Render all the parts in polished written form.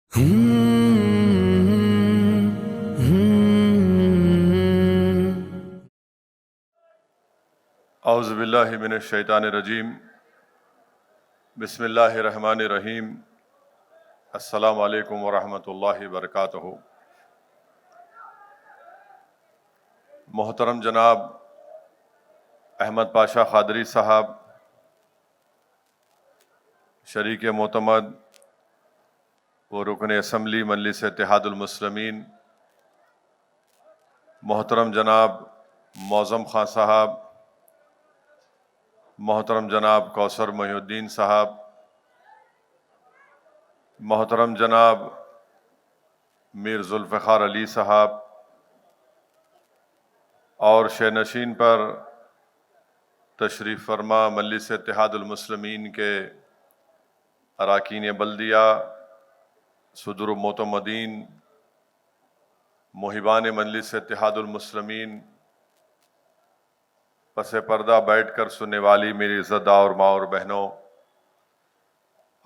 اعوذ باللہ من الشیطان الرجیم، بسم اللہ الرحمن الرحیم۔ السلام علیکم ورحمۃ اللہ وبرکاتہ۔ محترم جناب احمد پاشا قادری صاحب، شریک معتمد و رکن اسمبلی مجلس اتحاد المسلمین، محترم جناب معظم خان صاحب، محترم جناب کوثر محی الدین صاحب، محترم جناب میر ذوالفقار علی صاحب، اور شینشین پر تشریف فرما مجلس اتحاد المسلمین کے اراکین بلدیہ، صدور معتمدین، محبان مجلس اتحاد المسلمین، پس پردہ بیٹھ کر سننے والی میری عزت اور ماں اور بہنوں،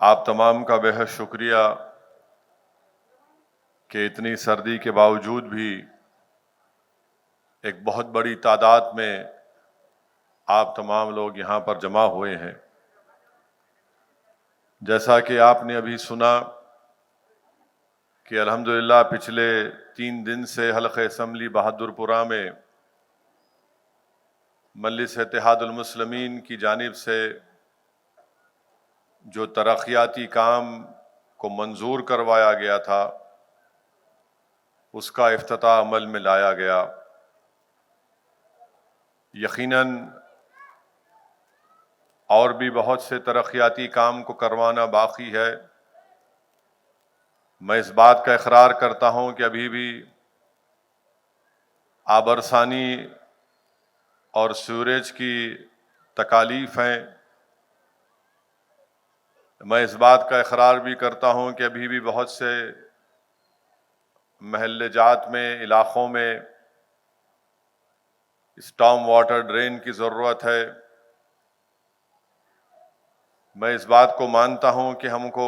آپ تمام کا بے حد شکریہ کہ اتنی سردی کے باوجود بھی ایک بہت بڑی تعداد میں آپ تمام لوگ یہاں پر جمع ہوئے ہیں۔ جیسا کہ آپ نے ابھی سنا کہ الحمدللہ پچھلے 3 دن سے حلقہ اسمبلی بہادر پورہ میں مجلس اتحاد المسلمین کی جانب سے جو ترقیاتی کام کو منظور کروایا گیا تھا، اس کا افتتاح عمل میں لایا گیا۔ یقیناً اور بھی بہت سے ترقیاتی کام کو کروانا باقی ہے۔ میں اس بات کا اقرار کرتا ہوں کہ ابھی بھی آبرسانی اور سیوریج کی تکالیف ہیں۔ میں اس بات کا اقرار بھی کرتا ہوں کہ ابھی بھی بہت سے محلے جات میں، علاقوں میں اسٹارم واٹر ڈرین کی ضرورت ہے۔ میں اس بات کو مانتا ہوں کہ ہم کو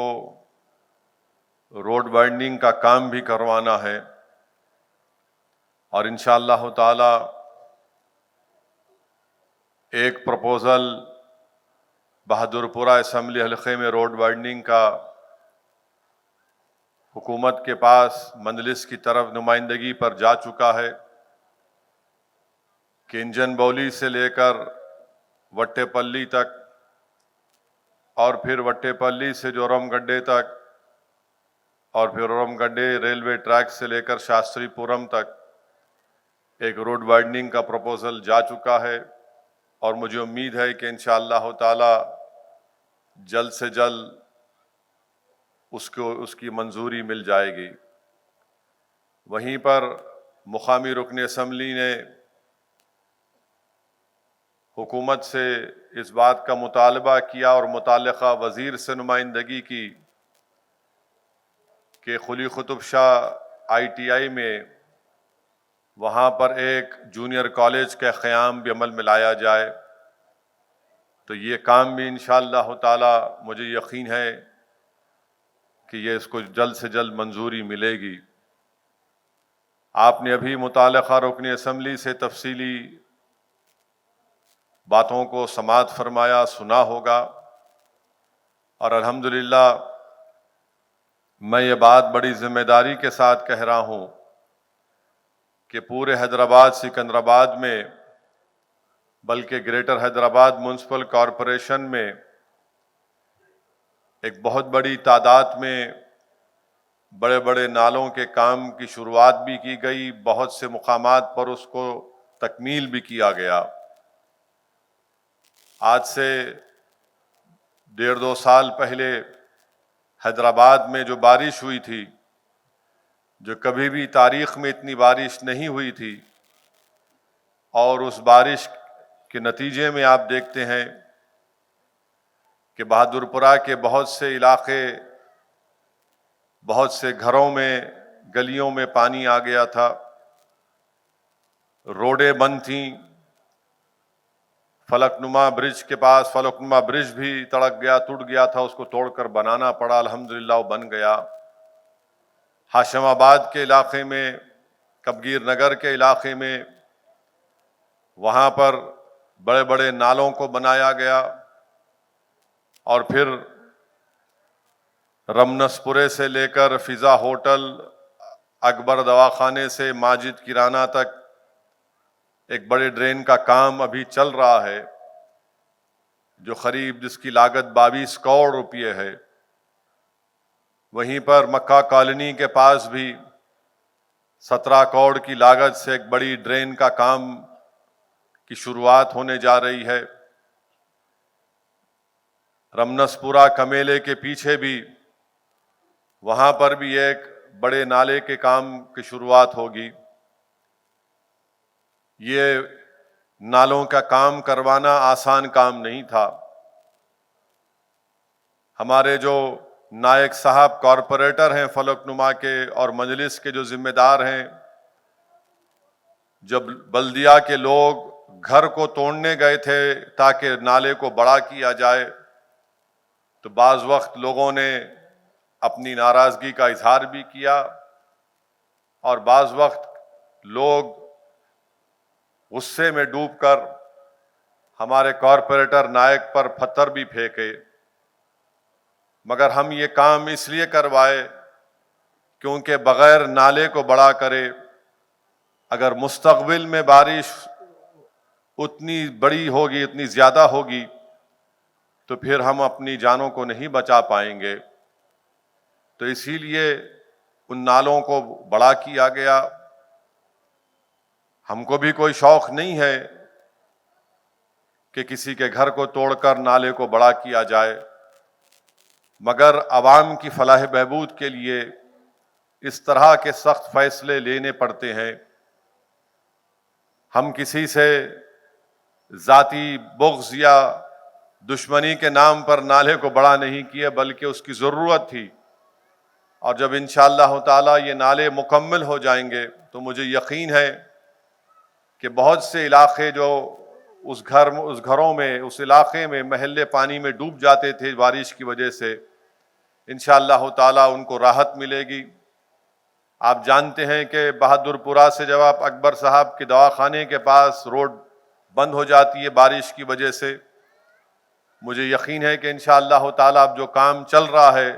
روڈ وائڈننگ کا کام بھی کروانا ہے، اور انشاءاللہ تعالی ایک پروپوزل بہادر پورہ اسمبلی حلقے میں روڈ وائڈننگ کا حکومت کے پاس مجلس کی طرف نمائندگی پر جا چکا ہے کہ انجن بولی سے لے کر وٹے پلی تک، اور پھر وٹے پلی سے جورم گڈے تک، اور پھر جورم گڈے ریلوے ٹریک سے لے کر شاستری پورم تک ایک روڈ وائڈننگ کا پروپوزل جا چکا ہے، اور مجھے امید ہے کہ انشاءاللہ تعالی جلد سے جلد اس کی منظوری مل جائے گی۔ وہیں پر مقامی رکن اسمبلی نے حکومت سے اس بات کا مطالبہ کیا اور متعلقہ وزیر سے نمائندگی کی کہ قلی قطب شاہ ITI میں وہاں پر ایک جونیئر کالج کا قیام بھی عمل میں لایا جائے۔ تو یہ کام بھی انشاءاللہ تعالی مجھے یقین ہے کہ یہ اس کو جلد سے جلد منظوری ملے گی۔ آپ نے ابھی متعلقہ رکن اسمبلی سے تفصیلی باتوں کو سماعت فرمایا، سنا ہوگا، اور الحمدللہ میں یہ بات بڑی ذمہ داری کے ساتھ کہہ رہا ہوں کہ پورے حیدرآباد سکندرآباد میں، بلکہ گریٹر حیدرآباد میونسپل کارپوریشن میں ایک بہت بڑی تعداد میں بڑے بڑے نالوں کے کام کی شروعات بھی کی گئی، بہت سے مقامات پر اس کو تکمیل بھی کیا گیا۔ آج سے 1.5-2 سال پہلے حیدرآباد میں جو بارش ہوئی تھی، جو کبھی بھی تاریخ میں اتنی بارش نہیں ہوئی تھی، اور اس بارش کے نتیجے میں آپ دیکھتے ہیں کہ بہادر پورہ کے بہت سے علاقے، بہت سے گھروں میں، گلیوں میں پانی آ گیا تھا، روڈیں بند تھیں، فلک نما برج کے پاس فلک نما برج بھی تڑک گیا، ٹوٹ گیا تھا، اس کو توڑ کر بنانا پڑا، الحمدللہ وہ بن گیا۔ ہاشم آباد کے علاقے میں، کبگیر نگر کے علاقے میں، وہاں پر بڑے بڑے نالوں کو بنایا گیا، اور پھر رمنسپورے سے لے کر فضا ہوٹل، اکبر دواخانے سے ماجد کرانہ تک ایک بڑے ڈرین کا کام ابھی چل رہا ہے، جو جس کی لاگت 22 کروڑ روپے ہے۔ وہیں پر مکہ کالونی کے پاس بھی 17 کروڑ کی لاگت سے ایک بڑی ڈرین کا کام کی شروعات ہونے جا رہی ہے۔ رمنسپورہ کمیلے کے پیچھے بھی، وہاں پر بھی ایک بڑے نالے کے کام کی شروعات ہوگی۔ یہ نالوں کا کام کروانا آسان کام نہیں تھا۔ ہمارے جو نائک صاحب کارپوریٹر ہیں فلک نما کے اور مجلس کے جو ذمہ دار ہیں، جب بلدیہ کے لوگ گھر کو توڑنے گئے تھے تاکہ نالے کو بڑا کیا جائے، تو بعض وقت لوگوں نے اپنی ناراضگی کا اظہار بھی کیا، اور بعض وقت لوگ غصے میں ڈوب کر ہمارے کارپوریٹر نائک پر پتھر بھی پھینکے۔ مگر ہم یہ کام اس لیے کروائے کیونکہ بغیر نالے کو بڑا کرے اگر مستقبل میں بارش اتنی بڑی ہوگی، اتنی زیادہ ہوگی، تو پھر ہم اپنی جانوں کو نہیں بچا پائیں گے۔ تو اسی لیے ان نالوں کو بڑا کیا گیا۔ ہم کو بھی کوئی شوق نہیں ہے کہ کسی کے گھر کو توڑ کر نالے کو بڑا کیا جائے، مگر عوام کی فلاح بہبود کے لیے اس طرح کے سخت فیصلے لینے پڑتے ہیں۔ ہم کسی سے ذاتی بغض یا دشمنی کے نام پر نالے کو بڑا نہیں کیے، بلکہ اس کی ضرورت تھی، اور جب انشاءاللہ تعالی یہ نالے مکمل ہو جائیں گے تو مجھے یقین ہے کہ بہت سے علاقے جو اس گھروں میں، اس علاقے میں محلے پانی میں ڈوب جاتے تھے بارش کی وجہ سے، انشاءاللہ تعالی ان کو راحت ملے گی۔ آپ جانتے ہیں کہ بہادر پورہ سے جب آپ اکبر صاحب کے دواخانے کے پاس روڈ بند ہو جاتی ہے بارش کی وجہ سے، مجھے یقین ہے کہ انشاءاللہ تعالی اب جو کام چل رہا ہے،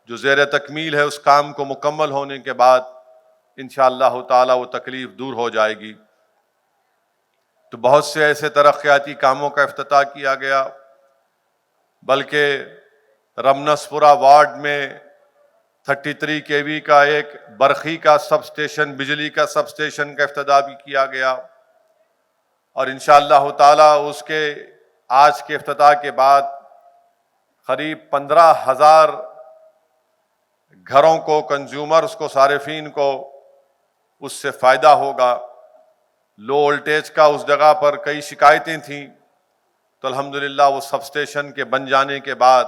جو زیر تکمیل ہے، اس کام کو مکمل ہونے کے بعد انشاءاللہ تعالی وہ تکلیف دور ہو جائے گی۔ تو بہت سے ایسے ترقیاتی کاموں کا افتتاح کیا گیا، بلکہ رمنسپورہ وارڈ میں 33 kV کا ایک برقی کا سب اسٹیشن، بجلی کا سب اسٹیشن کا افتتاح بھی کیا گیا، اور انشاءاللہ تعالی اس کے آج کے افتتاح کے بعد قریب 15,000 گھروں کو، کنزیومرز کو، صارفین کو اس سے فائدہ ہوگا۔ لو وولٹیج کا اس جگہ پر کئی شکایتیں تھیں، تو الحمدللہ وہ سب اسٹیشن کے بن جانے کے بعد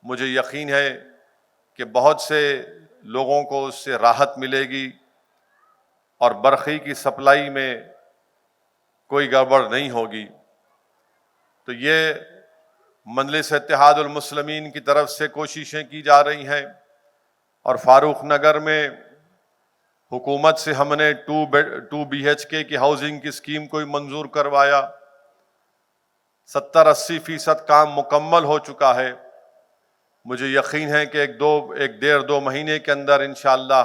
مجھے یقین ہے کہ بہت سے لوگوں کو اس سے راحت ملے گی، اور برقی کی سپلائی میں کوئی گڑبڑ نہیں ہوگی۔ تو یہ مجلس اتحاد المسلمین کی طرف سے کوششیں کی جا رہی ہیں، اور فاروق نگر میں حکومت سے ہم نے 2 BHK کی ہاؤسنگ کی اسکیم کو منظور کروایا۔ 70-80% کام مکمل ہو چکا ہے۔ مجھے یقین ہے کہ ایک ڈیڑھ 2 مہینے کے اندر انشاءاللہ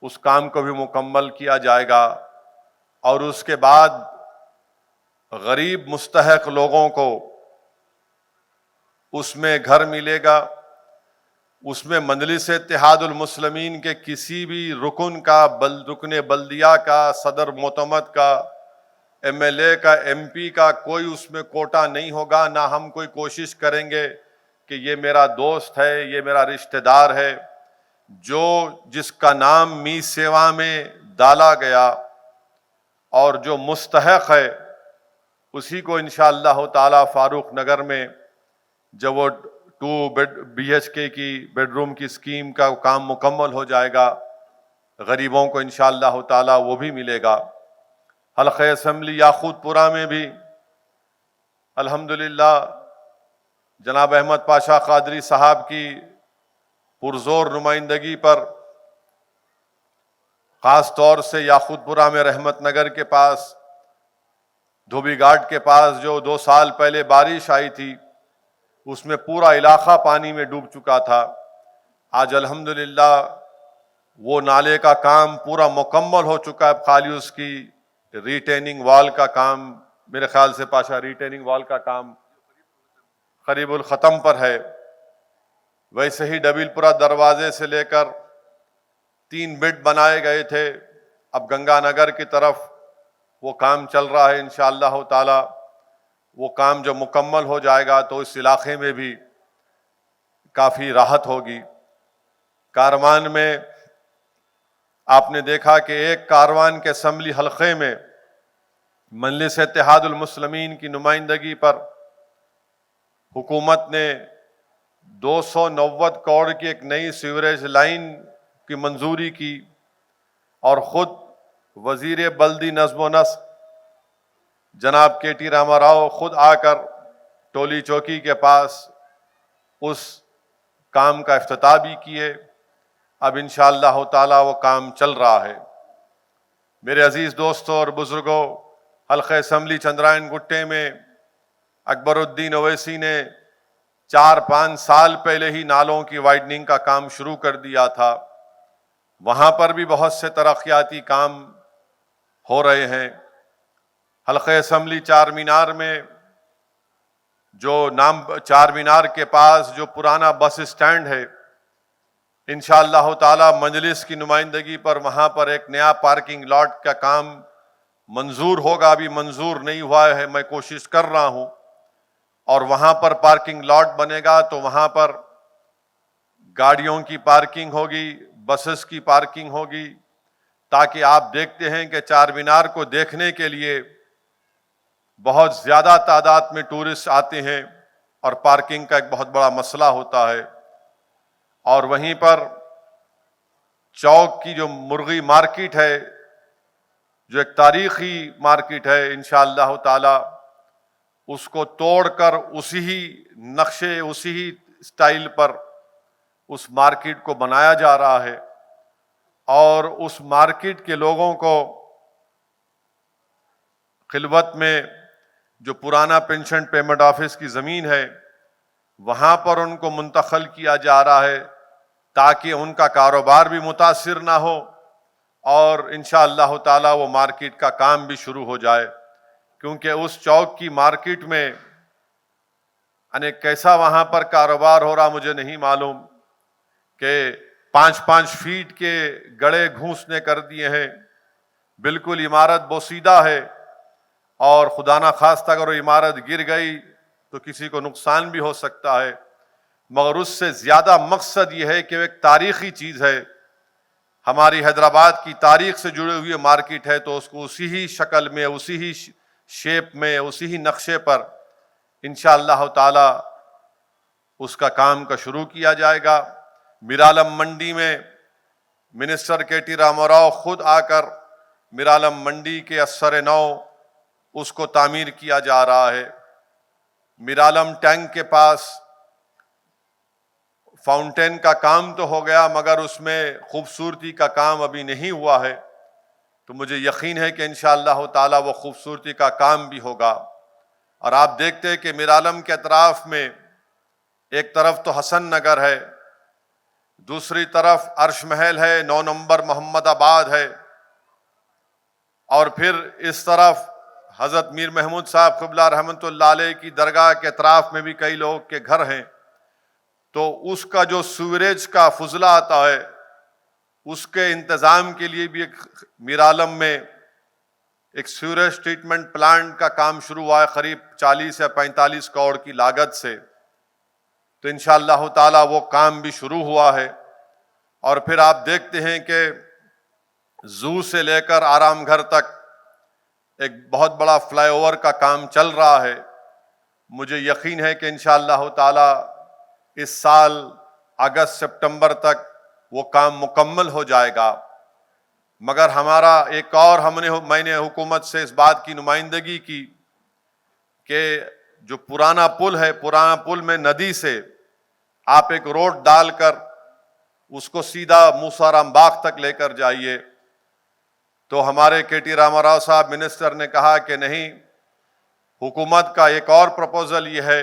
اس کام کو بھی مکمل کیا جائے گا، اور اس کے بعد غریب مستحق لوگوں کو اس میں گھر ملے گا۔ اس میں مجلس اتحاد المسلمین کے کسی بھی رکن بلدیہ کا، صدر معتمد کا، MLA کا، MP کا کوئی اس میں کوٹا نہیں ہوگا۔ نہ ہم کوئی کوشش کریں گے کہ یہ میرا دوست ہے، یہ میرا رشتہ دار ہے۔ جس کا نام می سیوا میں ڈالا گیا اور جو مستحق ہے، اسی کو انشاءاللہ تعالی فاروق نگر میں جب وہ 2 BHK کی بیڈ روم کی اسکیم کا کام مکمل ہو جائے گا، غریبوں کو انشاءاللہ تعالی وہ بھی ملے گا۔ حلقہ اسمبلی یاقوت پورہ میں بھی الحمدللہ جناب احمد پاشا قادری صاحب کی پرزور نمائندگی پر، خاص طور سے یاقوت پورہ میں رحمت نگر کے پاس، دھوبی گھاٹ کے پاس جو 2 سال پہلے بارش آئی تھی، اس میں پورا علاقہ پانی میں ڈوب چکا تھا۔ آج الحمدللہ وہ نالے کا کام پورا مکمل ہو چکا ہے، خالی اس کی ریٹیننگ وال کا کام، میرے خیال سے پاشا ریٹیننگ وال کا کام قریب الختم پر ہے۔ ویسے ہی ڈبیل پورہ دروازے سے لے کر 3 بیڈ بنائے گئے تھے، اب گنگا نگر کی طرف وہ کام چل رہا ہے۔ انشاءاللہ تعالی وہ کام جو مکمل ہو جائے گا تو اس علاقے میں بھی کافی راحت ہوگی۔ کاروان میں آپ نے دیکھا کہ ایک کاروان کے اسمبلی حلقے میں مجلس اتحاد المسلمین کی نمائندگی پر حکومت نے 290 کروڑ کی ایک نئی سیوریج لائن کی منظوری کی، اور خود وزیر بلدی نظم و نسق جناب کے ٹی راما راؤ خود آ کر ٹولی چوکی کے پاس اس کام کا افتتاح بھی کیے۔ اب انشاءاللہ تعالی وہ کام چل رہا ہے۔ میرے عزیز دوستوں اور بزرگوں، حلقہ اسمبلی چندرائن گٹے میں اکبر الدین اویسی نے 4-5 سال پہلے ہی نالوں کی وائڈننگ کا کام شروع کر دیا تھا۔ وہاں پر بھی بہت سے ترقیاتی کام ہو رہے ہیں۔ حلقہ اسمبلی چار مینار میں چار مینار کے پاس جو پرانا بس اسٹینڈ ہے، انشاءاللہ تعالی مجلس کی نمائندگی پر وہاں پر ایک نیا پارکنگ لاٹ کا کام منظور ہوگا، ابھی منظور نہیں ہوا ہے، میں کوشش کر رہا ہوں، اور وہاں پر پارکنگ لاٹ بنے گا تو وہاں پر گاڑیوں کی پارکنگ ہوگی، بسز کی پارکنگ ہوگی، تاکہ آپ دیکھتے ہیں کہ چار مینار کو دیکھنے کے لیے بہت زیادہ تعداد میں ٹورسٹ آتے ہیں، اور پارکنگ کا ایک بہت بڑا مسئلہ ہوتا ہے۔ اور وہیں پر چوک کی جو مرغی مارکیٹ ہے، جو ایک تاریخی مارکیٹ ہے، انشاءاللہ تعالی اس کو توڑ کر اسی ہی نقشے، اسی ہی سٹائل پر اس مارکیٹ کو بنایا جا رہا ہے، اور اس مارکیٹ کے لوگوں کو خلوت میں جو پرانا پینشن پیمنٹ آفس کی زمین ہے وہاں پر ان کو منتقل کیا جا رہا ہے، تاکہ ان کا کاروبار بھی متاثر نہ ہو، اور انشاءاللہ تعالی وہ مارکیٹ کا کام بھی شروع ہو جائے۔ کیونکہ اس چوک کی مارکیٹ میں کیسا وہاں پر کاروبار ہو رہا مجھے نہیں معلوم، کہ 5-5 فیٹ کے گڑھے گھونسنے کر دیے ہیں، بالکل عمارت بوسیدہ ہے، اور خدا نہ خواستہ اگر وہ عمارت گر گئی تو کسی کو نقصان بھی ہو سکتا ہے، مگر اس سے زیادہ مقصد یہ ہے کہ وہ ایک تاریخی چیز ہے، ہماری حیدرآباد کی تاریخ سے جڑے ہوئے مارکیٹ ہے، تو اس کو اسی ہی شکل میں، اسی ہی شیپ میں، اسی ہی نقشے پر انشاءاللہ تعالی اس کا کام کا شروع کیا جائے گا۔ میرالم منڈی میں منسٹر کے ٹی راما راؤ خود آ کر میرالم منڈی کے اثر نو اس کو تعمیر کیا جا رہا ہے۔ میرالم ٹینک کے پاس فاؤنٹین کا کام تو ہو گیا، مگر اس میں خوبصورتی کا کام ابھی نہیں ہوا ہے، تو مجھے یقین ہے کہ انشاءاللہ تعالی وہ خوبصورتی کا کام بھی ہوگا۔ اور آپ دیکھتے ہیں کہ میرالم کے اطراف میں ایک طرف تو حسن نگر ہے، دوسری طرف عرش محل ہے، 9 نمبر محمد آباد ہے، اور پھر اس طرف حضرت میر محمود صاحب قبلہ رحمۃ اللہ علیہ کی درگاہ کے اطراف میں بھی کئی لوگ کے گھر ہیں، تو اس کا جو سیوریج کا فضلہ آتا ہے اس کے انتظام کے لیے بھی ایک میرالم میں ایک سیوریج ٹریٹمنٹ پلانٹ کا کام شروع ہوا ہے، قریب 40 یا 45 کروڑ کی لاگت سے، تو انشاءاللہ تعالی وہ کام بھی شروع ہوا ہے۔ اور پھر آپ دیکھتے ہیں کہ زو سے لے کر آرام گھر تک ایک بہت بڑا فلائی اوور کا کام چل رہا ہے، مجھے یقین ہے کہ انشاءاللہ تعالی اس سال اگست سپتمبر تک وہ کام مکمل ہو جائے گا۔ مگر ہمارا ایک اور میں نے حکومت سے اس بات کی نمائندگی کی کہ جو پرانا پل ہے، پرانا پل میں ندی سے آپ ایک روڈ ڈال کر اس کو سیدھا موسارام باغ تک لے کر جائیے. تو ہمارے کے ٹی راما راؤ صاحب منسٹر نے کہا کہ نہیں، حکومت کا ایک اور پروپوزل یہ ہے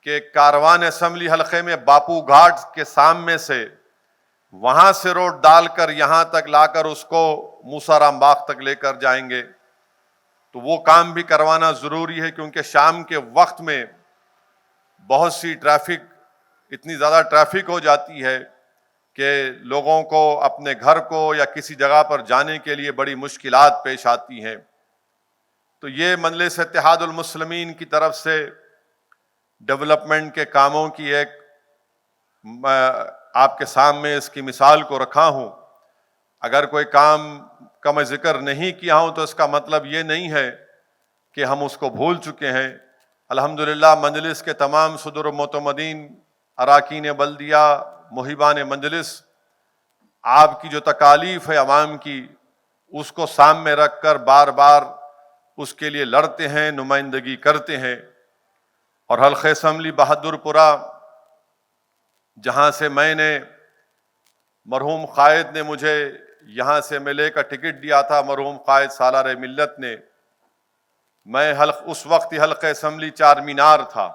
کہ کاروان اسمبلی حلقے میں باپو گھاٹ کے سامنے سے وہاں سے روڈ ڈال کر یہاں تک لا کر اس کو موسارام باغ تک لے کر جائیں گے. تو وہ کام بھی کروانا ضروری ہے، کیونکہ شام کے وقت میں بہت سی اتنی زیادہ ٹریفک ہو جاتی ہے کہ لوگوں کو اپنے گھر کو یا کسی جگہ پر جانے کے لیے بڑی مشکلات پیش آتی ہیں. تو یہ مجلس اتحاد المسلمین کی طرف سے ڈیولپمنٹ کے کاموں کی ایک آپ کے سامنے اس کی مثال کو رکھا ہوں. اگر کوئی کام کا میں ذکر نہیں کیا ہوں تو اس کا مطلب یہ نہیں ہے کہ ہم اس کو بھول چکے ہیں. الحمدللہ مجلس کے تمام صدر و معتمدین، اراکین بلدیہ، محبان مجلس، آپ کی جو تکالیف ہے عوام کی، اس کو سامنے رکھ کر بار بار اس کے لیے لڑتے ہیں، نمائندگی کرتے ہیں. اور حلقہ اسمبلی بہادر پورہ، جہاں سے میں نے مرحوم قائد نے مجھے یہاں سے ملے کا ٹکٹ دیا تھا، مرحوم قائد سالار ملت نے، میں اس وقت حلقہ اسمبلی چار مینار تھا،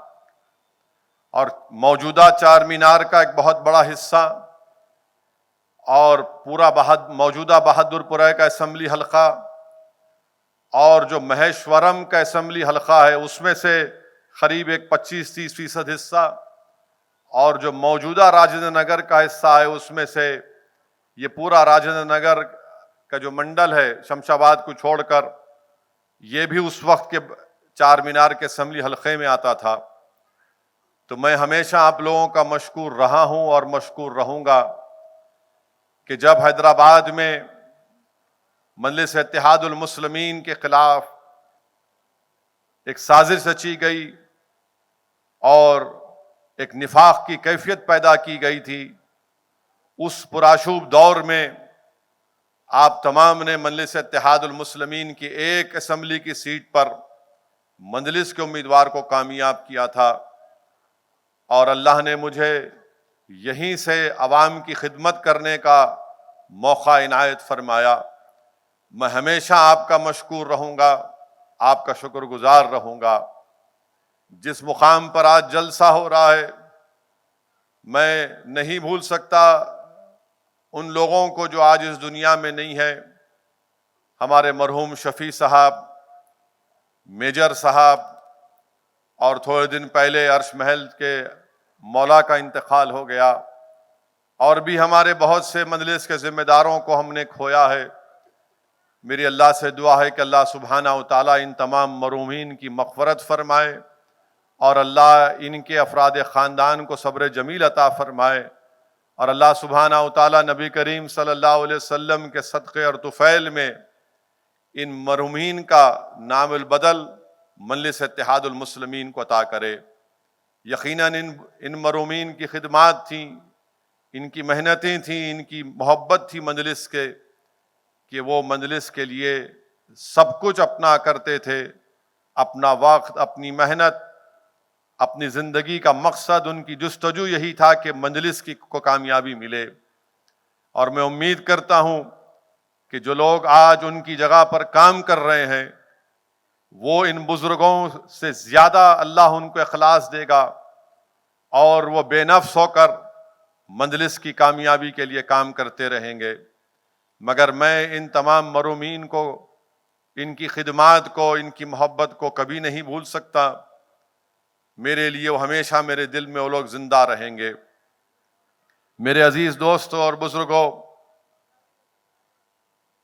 اور موجودہ چار مینار کا ایک بہت بڑا حصہ اور پورا موجودہ بہادر پورہ کا اسمبلی حلقہ اور جو مہیشورم کا اسمبلی حلقہ ہے اس میں سے قریب ایک 25-30% حصہ، اور جو موجودہ راجندر نگر کا حصہ ہے اس میں سے یہ پورا راجندر نگر کا جو منڈل ہے شمشاباد کو چھوڑ کر، یہ بھی اس وقت کے چار مینار کے اسمبلی حلقے میں آتا تھا. تو میں ہمیشہ آپ لوگوں کا مشکور رہا ہوں اور مشکور رہوں گا کہ جب حیدرآباد میں مجلس اتحاد المسلمین کے خلاف ایک سازش رچی گئی اور ایک نفاق کی کیفیت پیدا کی گئی تھی، اس پرآشوب دور میں آپ تمام نے مجلس اتحاد المسلمین کی ایک اسمبلی کی سیٹ پر مجلس کے امیدوار کو کامیاب کیا تھا، اور اللہ نے مجھے یہیں سے عوام کی خدمت کرنے کا موقع عنایت فرمایا. میں ہمیشہ آپ کا مشکور رہوں گا، آپ کا شکر گزار رہوں گا. جس مقام پر آج جلسہ ہو رہا ہے، میں نہیں بھول سکتا ان لوگوں کو جو آج اس دنیا میں نہیں ہے. ہمارے مرحوم شفیع صاحب، میجر صاحب، اور تھوڑے دن پہلے عرش محل کے مولا کا انتقال ہو گیا، اور بھی ہمارے بہت سے مجلس کے ذمہ داروں کو ہم نے کھویا ہے. میری اللہ سے دعا ہے کہ اللہ سبحانہ و تعالیٰ ان تمام مرحومین کی مغفرت فرمائے، اور اللہ ان کے افراد خاندان کو صبر جمیل عطا فرمائے، اور اللہ سبحانہ و تعالیٰ نبی کریم صلی اللہ علیہ وسلم کے صدقے اور طفیل میں ان مرحومین کا نام البدل مجلس اتحاد المسلمین کو عطا کرے. یقیناً ان مرحومین کی خدمات تھیں، ان کی محنتیں تھیں، ان کی محبت تھی مجلس کے، کہ وہ مجلس کے لیے سب کچھ اپنا کرتے تھے. اپنا وقت، اپنی محنت، اپنی زندگی کا مقصد، ان کی جستجو یہی تھا کہ مجلس کو کامیابی ملے. اور میں امید کرتا ہوں کہ جو لوگ آج ان کی جگہ پر کام کر رہے ہیں، وہ ان بزرگوں سے زیادہ اللہ ان کو اخلاص دے گا، اور وہ بے نفس ہو کر مجلس کی کامیابی کے لیے کام کرتے رہیں گے. مگر میں ان تمام مرحومین کو، ان کی خدمات کو، ان کی محبت کو کبھی نہیں بھول سکتا. میرے لیے وہ ہمیشہ میرے دل میں وہ لوگ زندہ رہیں گے. میرے عزیز دوستوں اور بزرگوں،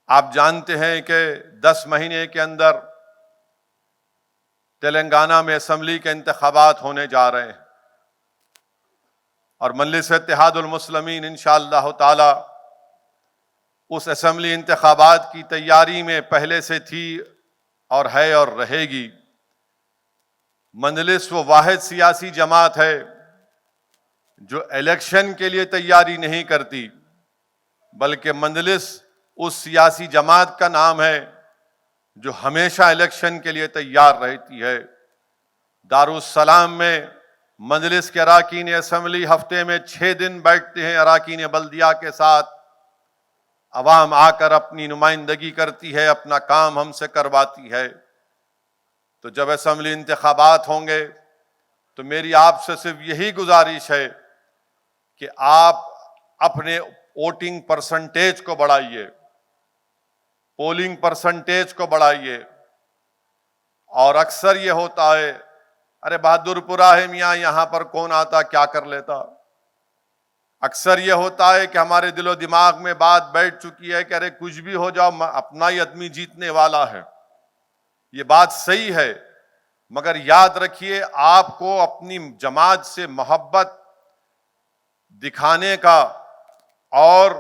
آپ جانتے ہیں کہ 10 مہینے کے اندر تلنگانہ میں اسمبلی کے انتخابات ہونے جا رہے ہیں، اور مجلس اتحاد المسلمین انشاءاللہ تعالی اس اسمبلی انتخابات کی تیاری میں پہلے سے تھی اور ہے اور رہے گی. مجلس وہ واحد سیاسی جماعت ہے جو الیکشن کے لیے تیاری نہیں کرتی، بلکہ مجلس اس سیاسی جماعت کا نام ہے جو ہمیشہ الیکشن کے لیے تیار رہتی ہے. دارالسلام میں مجلس کے اراکین اسمبلی ہفتے میں 6 دن بیٹھتے ہیں اراکین بلدیہ کے ساتھ، عوام آ کر اپنی نمائندگی کرتی ہے، اپنا کام ہم سے کرواتی ہے۔ تو جب اسمبلی انتخابات ہوں گے تو میری آپ سے صرف یہی گزارش ہے کہ آپ اپنے ووٹنگ پرسنٹیج کو بڑھائیے، پولنگ پرسنٹیج کو بڑھائیے۔ اور اکثر یہ ہوتا ہے، ارے بہادر پورہ ہے میاں، یہاں پر کون آتا کیا کر لیتا۔ اکثر یہ ہوتا ہے کہ ہمارے دل و دماغ میں بات بیٹھ چکی ہے کہ ارے کچھ بھی ہو جاؤ اپنا ہی آدمی جیتنے والا ہے۔ یہ بات صحیح ہے، مگر یاد رکھیے آپ کو اپنی جماعت سے محبت دکھانے کا اور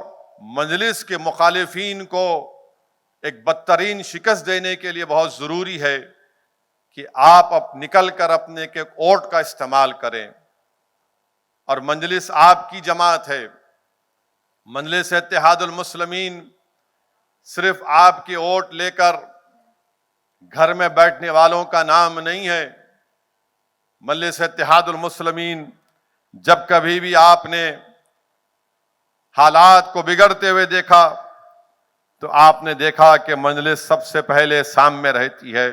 مجلس کے مخالفین کو ایک بدترین شکست دینے کے لیے بہت ضروری ہے کہ آپ اب نکل کر اپنے کے ووٹ کا استعمال کریں۔ اور مجلس آپ کی جماعت ہے، مجلس اتحاد المسلمین صرف آپ کے ووٹ لے کر گھر میں بیٹھنے والوں کا نام نہیں ہے۔ مجلس اتحاد المسلمین جب کبھی بھی آپ نے حالات کو بگڑتے ہوئے دیکھا تو آپ نے دیکھا کہ مجلس سب سے پہلے سامنے رہتی ہے۔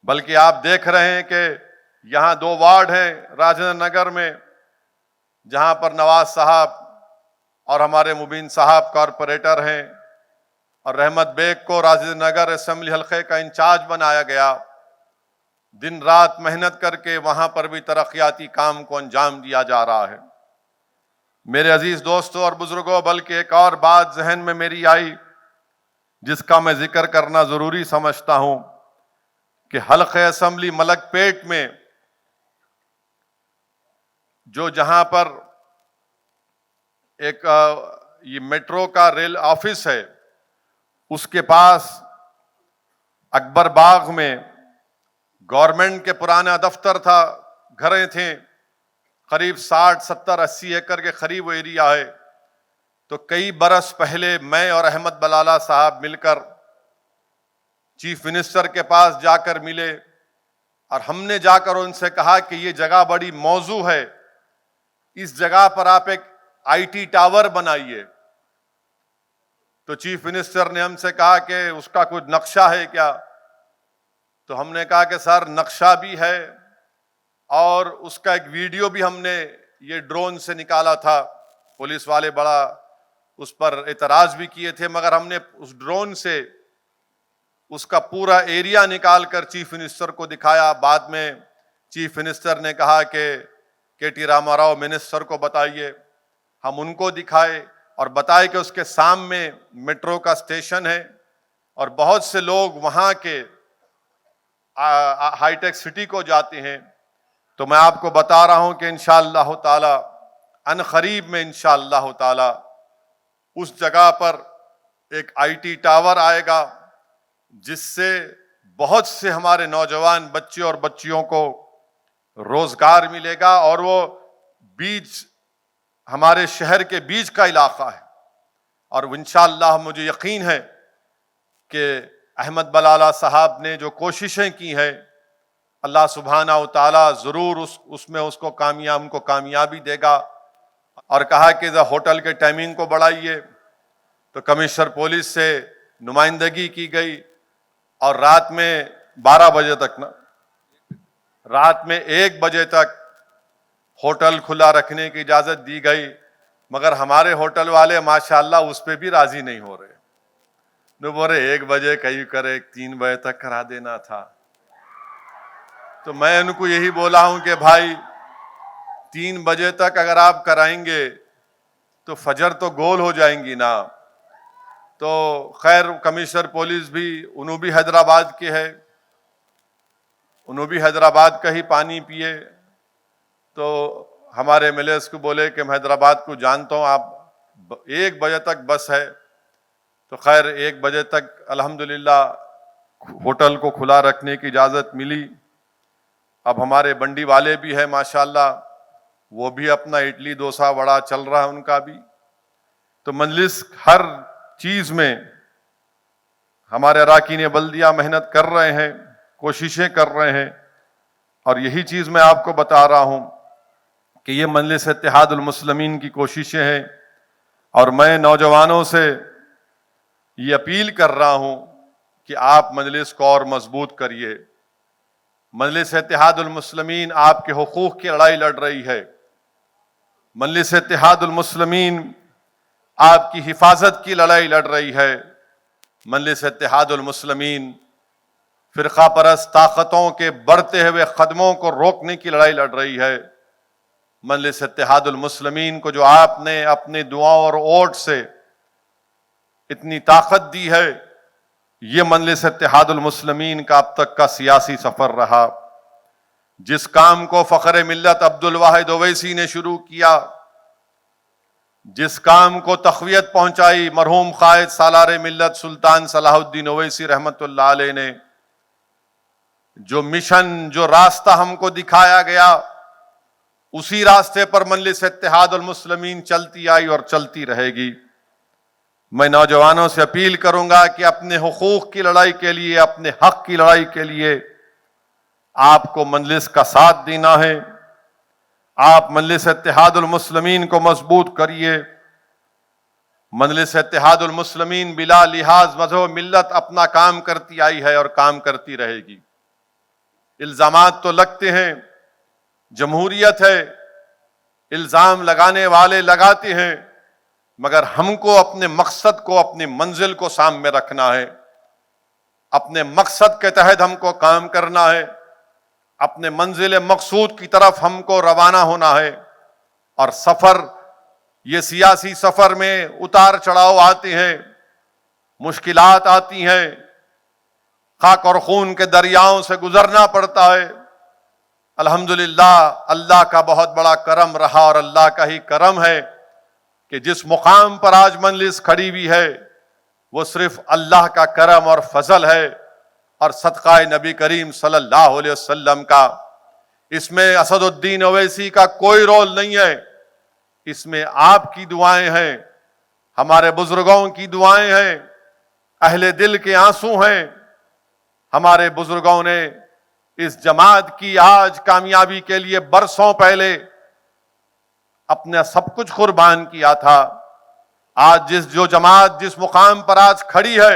بلکہ آپ دیکھ رہے ہیں کہ یہاں 2 وارڈ ہیں راجندر نگر میں، جہاں پر نواز صاحب اور ہمارے مبین صاحب کارپوریٹر ہیں، اور رحمت بیگ کو راجندر نگر اسمبلی حلقے کا انچارج بنایا گیا۔ دن رات محنت کر کے وہاں پر بھی ترقیاتی کام کو انجام دیا جا رہا ہے۔ میرے عزیز دوستوں اور بزرگوں، بلکہ ایک اور بات ذہن میں میری آئی جس کا میں ذکر کرنا ضروری سمجھتا ہوں کہ حلقہ اسمبلی ملک پیٹ میں جہاں پر ایک یہ میٹرو کا ریل آفس ہے، اس کے پاس اکبر باغ میں گورنمنٹ کے پرانا دفتر تھا، گھریں تھیں، قریب 60 70 80 ایکڑ کے قریب وہ ایریا ہے۔ تو کئی برس پہلے میں اور احمد بلالہ صاحب مل کر چیف منسٹر کے پاس جا کر ملے، اور ہم نے جا کر ان سے کہا کہ یہ جگہ بڑی موزوں ہے، اس جگہ پر آپ ایک آئی ٹی ٹاور بنائیے۔ تو چیف منسٹر نے ہم سے کہا کہ اس کا کچھ نقشہ ہے کیا؟ تو ہم نے کہا کہ سر نقشہ بھی ہے اور اس کا ایک ویڈیو بھی ہم نے یہ ڈرون سے نکالا تھا۔ پولیس والے بڑا اس پر اعتراض بھی کیے تھے، مگر ہم نے اس ڈرون سے اس کا پورا ایریا نکال کر چیف منسٹر کو دکھایا۔ بعد میں چیف منسٹر نے کہا کہ کے ٹی راما راؤ منسٹر کو بتائیے، ہم ان کو دکھائے اور بتائے کہ اس کے سامنے میٹرو کا اسٹیشن ہے، اور بہت سے لوگ وہاں کے ہائی ٹیک سٹی کو جاتے ہیں۔ تو میں آپ کو بتا رہا ہوں کہ انشاءاللہ تعالی ان قریب میں انشاءاللہ تعالی اس جگہ پر ایک آئی ٹی ٹاور آئے گا، جس سے بہت سے ہمارے نوجوان بچے اور بچیوں کو روزگار ملے گا، اور وہ بیچ ہمارے شہر کے بیچ کا علاقہ ہے۔ اور انشاءاللہ مجھے یقین ہے کہ احمد بلالہ صاحب نے جو کوششیں کی ہیں، اللہ سبحانہ و تعالیٰ ضرور اس میں اس کو کامیابی دے گا۔ اور کہا کہ ہوٹل کے ٹائمنگ کو بڑھائیے، تو کمشنر پولیس سے نمائندگی کی گئی، اور رات میں 12 بجے تک رات میں 1 بجے تک ہوٹل کھلا رکھنے کی اجازت دی گئی، مگر ہمارے ہوٹل والے ماشاءاللہ اس پہ بھی راضی نہیں ہو رہے۔ نو بول رہے 1 بجے کہیں کرے 3 بجے تک کرا دینا تھا۔ تو میں ان کو یہی بولا ہوں کہ بھائی 3 بجے تک اگر آپ کرائیں گے تو فجر تو گول ہو جائیں گی نا۔ تو خیر کمشنر پولیس بھی انہوں بھی حیدرآباد کے ہے، انہوں بھی حیدرآباد کا ہی پانی پیے۔ تو ہمارے ایم ایل اے کو بولے کہ میں حیدرآباد کو جانتا ہوں، آپ 1 بجے تک بس ہے۔ تو خیر 1 بجے تک الحمدللہ ہوٹل کو کھلا رکھنے کی اجازت ملی۔ اب ہمارے بنڈی والے بھی ہیں ماشاءاللہ، وہ بھی اپنا اڈلی ڈوسا وڑا چل رہا ہے ان کا بھی۔ تو مجلس ہر چیز میں ہمارے اراکین بلدیہ محنت کر رہے ہیں، کوششیں کر رہے ہیں، اور یہی چیز میں آپ کو بتا رہا ہوں کہ یہ مجلس اتحاد المسلمین کی کوششیں ہیں، اور میں نوجوانوں سے یہ اپیل کر رہا ہوں کہ آپ مجلس کو اور مضبوط کریے۔ مجلس اتحاد المسلمین آپ کے حقوق کی لڑائی لڑ رہی ہے۔ مجلس اتحاد المسلمین آپ کی حفاظت کی لڑائی لڑ رہی ہے۔ مجلس اتحاد المسلمین فرقہ پرست طاقتوں کے بڑھتے ہوئے قدموں کو روکنے کی لڑائی لڑ رہی ہے۔ مجلس اتحاد المسلمین کو جو آپ نے اپنی دعاؤں اور ووٹ سے اتنی طاقت دی ہے، یہ مجلس اتحاد المسلمین کا اب تک کا سیاسی سفر رہا۔ جس کام کو فخر ملت عبدالواحد اویسی نے شروع کیا، جس کام کو تقویت پہنچائی مرحوم قائد سالار ملت سلطان صلاح الدین اویسی رحمت اللہ علیہ نے، جو مشن، جو راستہ ہم کو دکھایا گیا، اسی راستے پر مجلس اتحاد المسلمین چلتی آئی اور چلتی رہے گی۔ میں نوجوانوں سے اپیل کروں گا کہ اپنے حقوق کی لڑائی کے لیے، اپنے حق کی لڑائی کے لیے آپ کو مجلس کا ساتھ دینا ہے۔ آپ مجلس اتحاد المسلمین کو مضبوط کریے۔ مجلس اتحاد المسلمین بلا لحاظ مذہب و ملت اپنا کام کرتی آئی ہے اور کام کرتی رہے گی۔ الزامات تو لگتے ہیں، جمہوریت ہے، الزام لگانے والے لگاتے ہیں، مگر ہم کو اپنے مقصد کو، اپنی منزل کو سامنے رکھنا ہے۔ اپنے مقصد کے تحت ہم کو کام کرنا ہے، اپنے منزل مقصود کی طرف ہم کو روانہ ہونا ہے۔ اور سفر، یہ سیاسی سفر میں اتار چڑھاؤ آتے ہیں، مشکلات آتی ہیں، خاک اور خون کے دریاؤں سے گزرنا پڑتا ہے۔ الحمدللہ اللہ کا بہت بڑا کرم رہا، اور اللہ کا ہی کرم ہے کہ جس مقام پر آج مجلس کھڑی ہوئی ہے وہ صرف اللہ کا کرم اور فضل ہے اور صدقہ نبی کریم صلی اللہ علیہ وسلم کا۔ اس میں اسد الدین اویسی کا کوئی رول نہیں ہے، اس میں آپ کی دعائیں ہیں، ہمارے بزرگوں کی دعائیں ہیں، اہل دل کے آنسو ہیں۔ ہمارے بزرگوں نے اس جماعت کی آج کامیابی کے لیے برسوں پہلے اپنا سب کچھ قربان کیا تھا۔ آج جو جماعت جس مقام پر آج کھڑی ہے،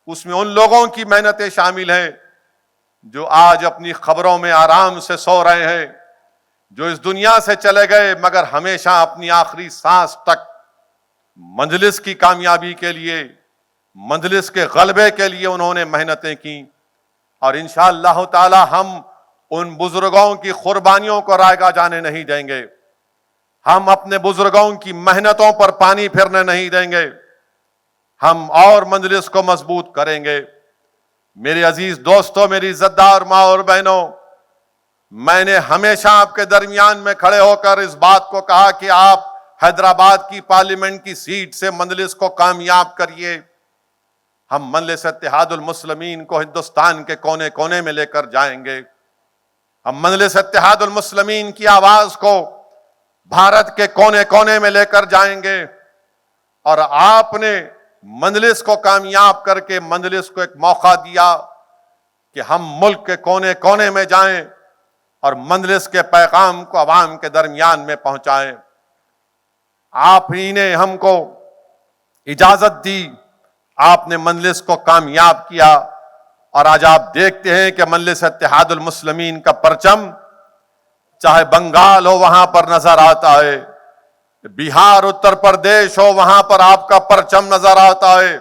اس میں ان لوگوں کی محنتیں شامل ہیں جو آج اپنی قبروں میں آرام سے سو رہے ہیں، جو اس دنیا سے چلے گئے مگر ہمیشہ اپنی آخری سانس تک مجلس کی کامیابی کے لیے، مجلس کے غلبے کے لیے انہوں نے محنتیں کی۔ اور انشاءاللہ تعالی ہم ان بزرگوں کی قربانیوں کو رائگاں جانے نہیں دیں گے، ہم اپنے بزرگوں کی محنتوں پر پانی پھرنے نہیں دیں گے، ہم اور مجلس کو مضبوط کریں گے۔ میرے عزیز دوستوں، میری عزتدار ماں اور بہنوں، میں نے ہمیشہ آپ کے درمیان میں کھڑے ہو کر اس بات کو کہا کہ آپ حیدرآباد کی پارلیمنٹ کی سیٹ سے مجلس کو کامیاب کریے۔ ہم مجلس اتحاد المسلمین کو ہندوستان کے کونے کونے میں لے کر جائیں گے۔ ہم مجلس اتحاد المسلمین کی آواز کو بھارت کے کونے کونے میں لے کر جائیں گے۔ اور آپ نے مجلس کو کامیاب کر کے مجلس کو ایک موقع دیا کہ ہم ملک کے کونے کونے میں جائیں اور مجلس کے پیغام کو عوام کے درمیان میں پہنچائیں۔ آپ ہی نے ہم کو اجازت دی، آپ نے مجلس کو کامیاب کیا، اور آج آپ دیکھتے ہیں کہ مجلس اتحاد المسلمین کا پرچم چاہے بنگال ہو وہاں پر نظر آتا ہے، بہار، اتر پردیش ہو وہاں پر آپ کا پرچم نظر آتا ہے،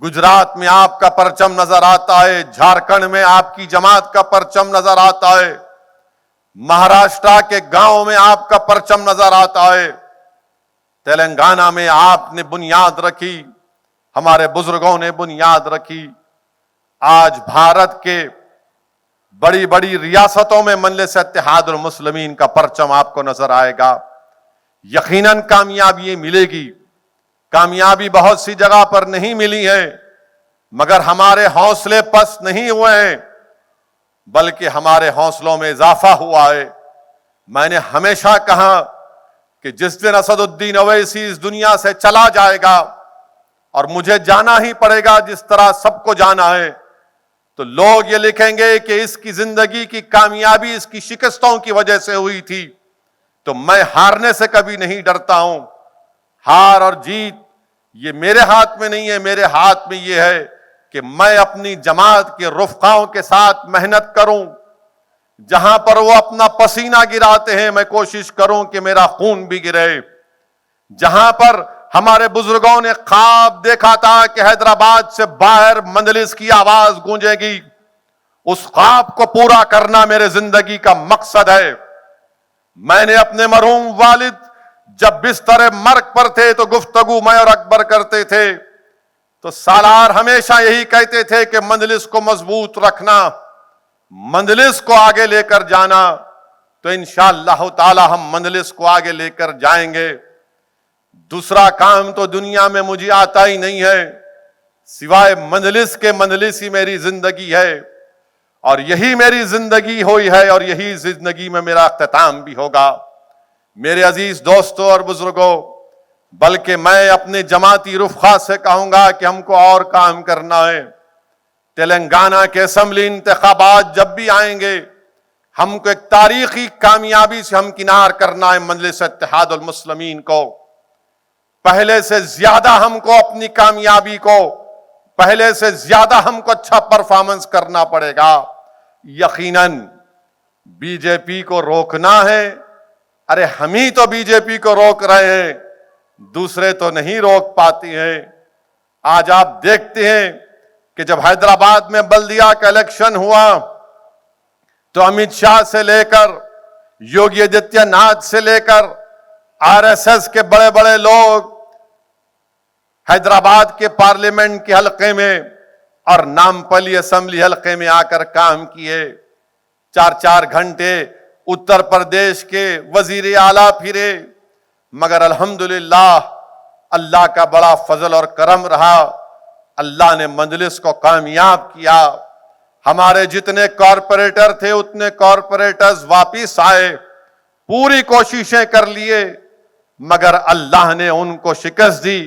گجرات میں آپ کا پرچم نظر آتا ہے، جھارکھنڈ میں آپ کی جماعت کا پرچم نظر آتا ہے، مہاراشٹر کے گاؤں میں آپ کا پرچم نظر آتا ہے، تلنگانہ میں آپ نے بنیاد رکھی، ہمارے بزرگوں نے بنیاد رکھی۔ آج بھارت کے بڑی بڑی ریاستوں میں مجلس اتحاد المسلمین کا پرچم آپ کو نظر آئے گا۔ یقیناً کامیابی ملے گی، کامیابی بہت سی جگہ پر نہیں ملی ہے، مگر ہمارے حوصلے پست نہیں ہوئے ہیں، بلکہ ہمارے حوصلوں میں اضافہ ہوا ہے۔ میں نے ہمیشہ کہا کہ جس دن اسد الدین اویسی اس دنیا سے چلا جائے گا، اور مجھے جانا ہی پڑے گا جس طرح سب کو جانا ہے، تو لوگ یہ لکھیں گے کہ اس کی زندگی کی کامیابی اس کی شکستوں کی وجہ سے ہوئی تھی. تو میں ہارنے سے کبھی نہیں ڈرتا ہوں. ہار اور جیت یہ میرے ہاتھ میں نہیں ہے. میرے ہاتھ میں یہ ہے کہ میں اپنی جماعت کے رفقاؤں کے ساتھ محنت کروں. جہاں پر وہ اپنا پسینہ گراتے ہیں میں کوشش کروں کہ میرا خون بھی گرے. جہاں پر ہمارے بزرگوں نے خواب دیکھا تھا کہ حیدرآباد سے باہر مجلس کی آواز گونجے گی، اس خواب کو پورا کرنا میرے زندگی کا مقصد ہے. میں نے اپنے مرحوم والد جب بستر مرگ پر تھے تو گفتگو میں اور اکبر کرتے تھے تو سالار ہمیشہ یہی کہتے تھے کہ مجلس کو مضبوط رکھنا، مجلس کو آگے لے کر جانا. تو انشاءاللہ تعالی ہم مجلس کو آگے لے کر جائیں گے. دوسرا کام تو دنیا میں مجھے آتا ہی نہیں ہے سوائے مجلس کے. مجلس ہی میری زندگی ہے اور یہی میری زندگی ہوئی ہے اور یہی زندگی میں میرا اختتام بھی ہوگا. میرے عزیز دوستوں اور بزرگوں، بلکہ میں اپنے جماعتی رفقا سے کہوں گا کہ ہم کو اور کام کرنا ہے. تلنگانہ کے اسمبلی انتخابات جب بھی آئیں گے ہم کو ایک تاریخی کامیابی سے ہمکنار کرنا ہے مجلس اتحاد المسلمین کو. پہلے سے زیادہ ہم کو اپنی کامیابی کو، پہلے سے زیادہ ہم کو اچھا پرفارمنس کرنا پڑے گا. یقیناً بی جے پی کو روکنا ہے. ارے ہم ہی تو بی جے پی کو روک رہے ہیں، دوسرے تو نہیں روک پاتی ہیں. آج آپ دیکھتے ہیں کہ جب حیدرآباد میں بلدیہ کا الیکشن ہوا تو امت شاہ سے لے کر یوگی آدتیہ ناتھ سے لے کر آر ایس ایس کے بڑے بڑے لوگ حیدرآباد کے پارلیمنٹ کے حلقے میں اور نامپلی اسمبلی حلقے میں آ کر کام کیے. 4 گھنٹے اتر پردیش کے وزیر اعلیٰ پھرے، مگر الحمدللہ اللہ کا بڑا فضل اور کرم رہا. اللہ نے مجلس کو کامیاب کیا. ہمارے جتنے کارپوریٹر تھے اتنے کارپوریٹرز واپس آئے، پوری کوششیں کر لیے، مگر اللہ نے ان کو شکست دی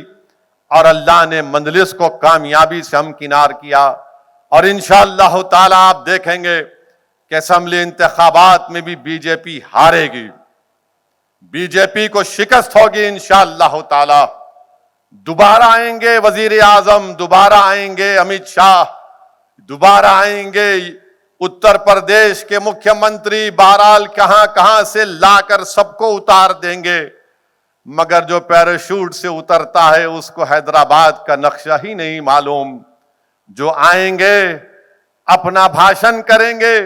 اور اللہ نے مجلس کو کامیابی سے ہمکنار کیا. اور انشاءاللہ تعالی آپ دیکھیں گے کہ اسمبلی انتخابات میں بھی بی جے پی ہارے گی، بی جے پی کو شکست ہوگی انشاءاللہ تعالی. دوبارہ آئیں گے وزیر اعظم، دوبارہ آئیں گے امت شاہ، دوبارہ آئیں گے اتر پردیش کے مکھیہ منتری، بہرحال کہاں کہاں سے لا کر سب کو اتار دیں گے. مگر جو پیراشوٹ سے اترتا ہے اس کو حیدرآباد کا نقشہ ہی نہیں معلوم. جو آئیں گے اپنا بھاشن کریں گے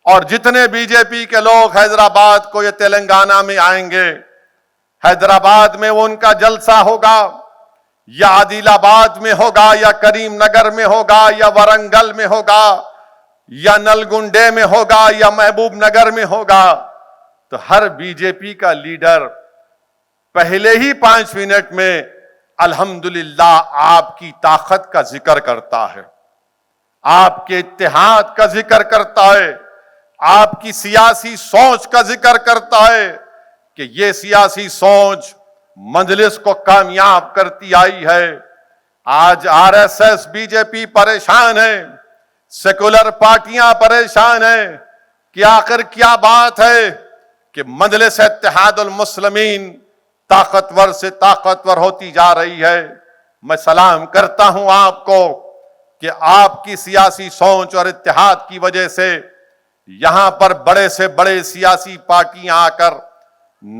اور جتنے بی جے پی کے لوگ حیدرآباد کو یا تلنگانہ میں آئیں گے، حیدرآباد میں وہ ان کا جلسہ ہوگا یا عادل آباد میں ہوگا یا کریم نگر میں ہوگا یا ورنگل میں ہوگا یا نلگنڈے میں ہوگا یا محبوب نگر میں ہوگا، تو ہر بی جے پی کا لیڈر پہلے ہی 5 منٹ میں الحمدللہ آپ کی طاقت کا ذکر کرتا ہے، آپ کے اتحاد کا ذکر کرتا ہے، آپ کی سیاسی سوچ کا ذکر کرتا ہے کہ یہ سیاسی سوچ مجلس کو کامیاب کرتی آئی ہے. آج R S S B J P پریشان ہے، سیکولر پارٹیاں پریشان ہیں کہ آخر کیا بات ہے کہ مجلس اتحاد المسلمین طاقتور سے طاقتور ہوتی جا رہی ہے. میں سلام کرتا ہوں آپ کو کہ آپ کی سیاسی سوچ اور اتحاد کی وجہ سے یہاں پر بڑے سے بڑے سیاسی پارٹیاں آ کر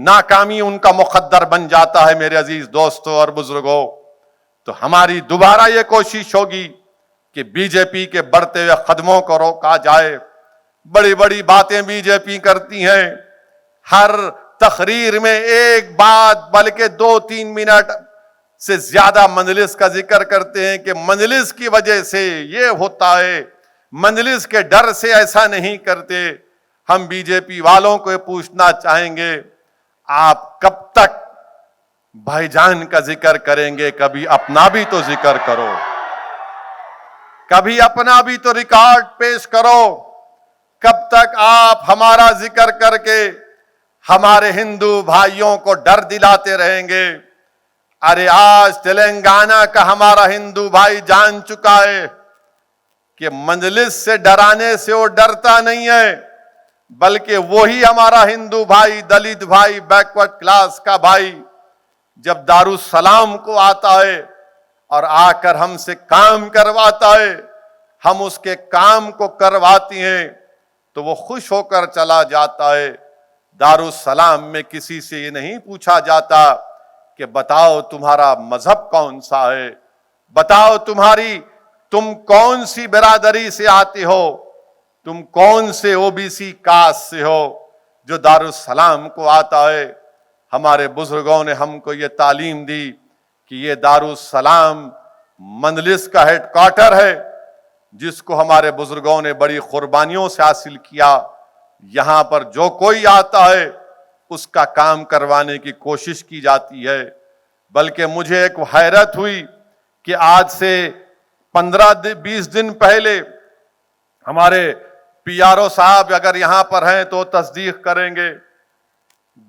ناکامی ان کا مقدر بن جاتا ہے. میرے عزیز دوستوں اور بزرگوں، تو ہماری دوبارہ یہ کوشش ہوگی کہ بی جے پی کے بڑھتے ہوئے قدموں کو روکا جائے. بڑی بڑی باتیں بی جے پی کرتی ہیں، ہر تقریر میں ایک بات بلکہ 2-3 منٹ سے زیادہ مجلس کا ذکر کرتے ہیں کہ مجلس کی وجہ سے یہ ہوتا ہے، مجلس کے ڈر سے ایسا نہیں کرتے. ہم بی جے پی والوں کو یہ پوچھنا چاہیں گے، آپ کب تک بھائی جان کا ذکر کریں گے؟ کبھی اپنا بھی تو ذکر کرو، کبھی اپنا بھی تو ریکارڈ پیش کرو. کب تک آپ ہمارا ذکر کر کے ہمارے ہندو بھائیوں کو ڈر دلاتے رہیں گے؟ ارے آج تلنگانہ کا ہمارا ہندو بھائی جان چکا ہے کہ مجلس سے ڈرانے سے وہ ڈرتا نہیں ہے، بلکہ وہی ہمارا ہندو بھائی، دلت بھائی، بیکورڈ کلاس کا بھائی جب دارالسلام کو آتا ہے اور آ کر ہم سے کام کرواتا ہے، ہم اس کے کام کو کرواتی ہیں تو وہ خوش ہو کر چلا جاتا ہے۔ دارالسلام میں کسی سے یہ نہیں پوچھا جاتا کہ بتاؤ تمہارا مذہب کون سا ہے، بتاؤ تم کون سی برادری سے آتے ہو، تم کون سے OBC کاسٹ سے ہو۔ جو دارالسلام کو آتا ہے، ہمارے بزرگوں نے ہم کو یہ تعلیم دی کہ یہ دارالسلام مجلس کا ہیڈ کوارٹر ہے، جس کو ہمارے بزرگوں نے بڑی قربانیوں سے حاصل کیا۔ یہاں پر جو کوئی آتا ہے اس کا کام کروانے کی کوشش کی جاتی ہے۔ بلکہ مجھے ایک حیرت ہوئی کہ آج سے 15-20 دن پہلے ہمارے PRO صاحب اگر یہاں پر ہیں تو تصدیق کریں گے،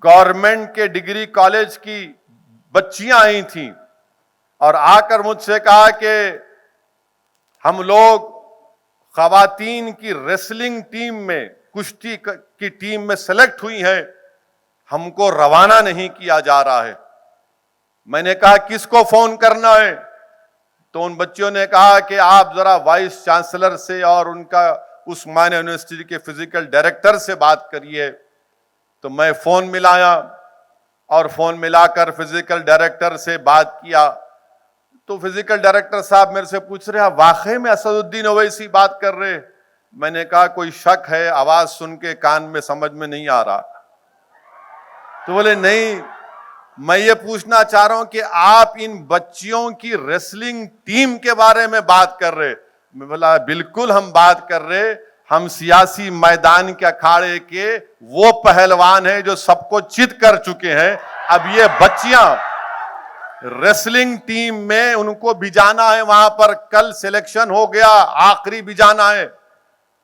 گورنمنٹ کے ڈگری کالج کی بچیاں آئی تھیں اور آ کر مجھ سے کہا کہ ہم لوگ خواتین کی ریسلنگ ٹیم میں، کشتی کی ٹیم میں سلیکٹ ہوئی ہیں، ہم کو روانہ نہیں کیا جا رہا ہے۔ میں نے کہا کس کو فون کرنا ہے؟ تو ان بچیوں نے کہا کہ آپ ذرا وائس چانسلر سے اور ان کا عثمانیہ یونیورسٹی کے فزیکل ڈائریکٹر سے بات کریے۔ تو میں فون ملایا اور فون ملا کر فزیکل ڈائریکٹر سے بات کیا تو فزیکل ڈائریکٹر صاحب میرے سے پوچھ رہے ہیں واقعی میں اسد الدین اویسی بات کر رہے؟ میں نے کہا کوئی شک ہے؟ آواز سن کے کان میں سمجھ میں نہیں آ رہا۔ تو بولے نہیں، میں یہ پوچھنا چاہ رہا ہوں کہ آپ ان بچیوں کی ریسلنگ ٹیم کے بارے میں بات کر رہے؟ میں بولا بالکل ہم بات کر رہے، ہم سیاسی میدان کے اکھاڑے کے وہ پہلوان ہیں جو سب کو چت کر چکے ہیں۔ اب یہ بچیاں ریسلنگ ٹیم میں ان کو بھجانا ہے، وہاں پر کل سلیکشن ہو گیا، آخری بھجانا ہے۔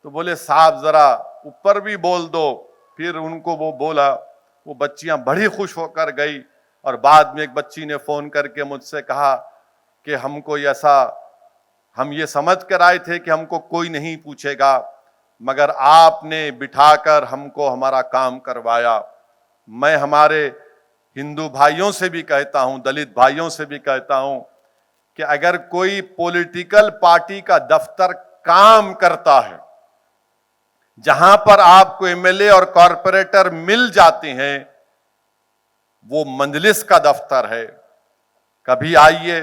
تو بولے صاحب ذرا اوپر بھی بول دو۔ پھر ان کو وہ بولا، وہ بچیاں بڑی خوش ہو کر گئی اور بعد میں ایک بچی نے فون کر کے مجھ سے کہا کہ ہم یہ سمجھ کر آئے تھے کہ ہم کو کوئی نہیں پوچھے گا، مگر آپ نے بٹھا کر ہم کو ہمارا کام کروایا۔ میں ہمارے ہندو بھائیوں سے بھی کہتا ہوں، دلت بھائیوں سے بھی کہتا ہوں کہ اگر کوئی پولیٹیکل پارٹی کا دفتر کام کرتا ہے جہاں پر آپ کو MLA اور کارپوریٹر مل جاتے ہیں، وہ مجلس کا دفتر ہے۔ کبھی آئیے،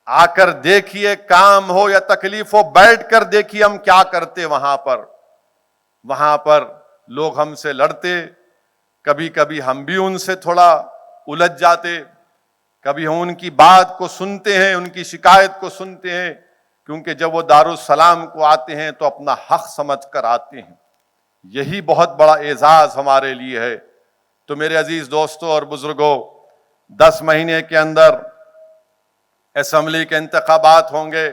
آ کر دیکھیے، کام ہو یا تکلیف ہو، بیٹھ کر دیکھیے ہم کیا کرتے وہاں پر لوگ ہم سے لڑتے، کبھی کبھی ہم بھی ان سے تھوڑا الجھ جاتے، کبھی ہم ان کی بات کو سنتے ہیں، ان کی شکایت کو سنتے ہیں، کیونکہ جب وہ دارالسلام کو آتے ہیں تو اپنا حق سمجھ کر آتے ہیں۔ یہی بہت بڑا اعزاز ہمارے لیے ہے۔ تو میرے عزیز دوستوں اور بزرگوں، 10 مہینے کے اندر اسمبلی کے انتخابات ہوں گے۔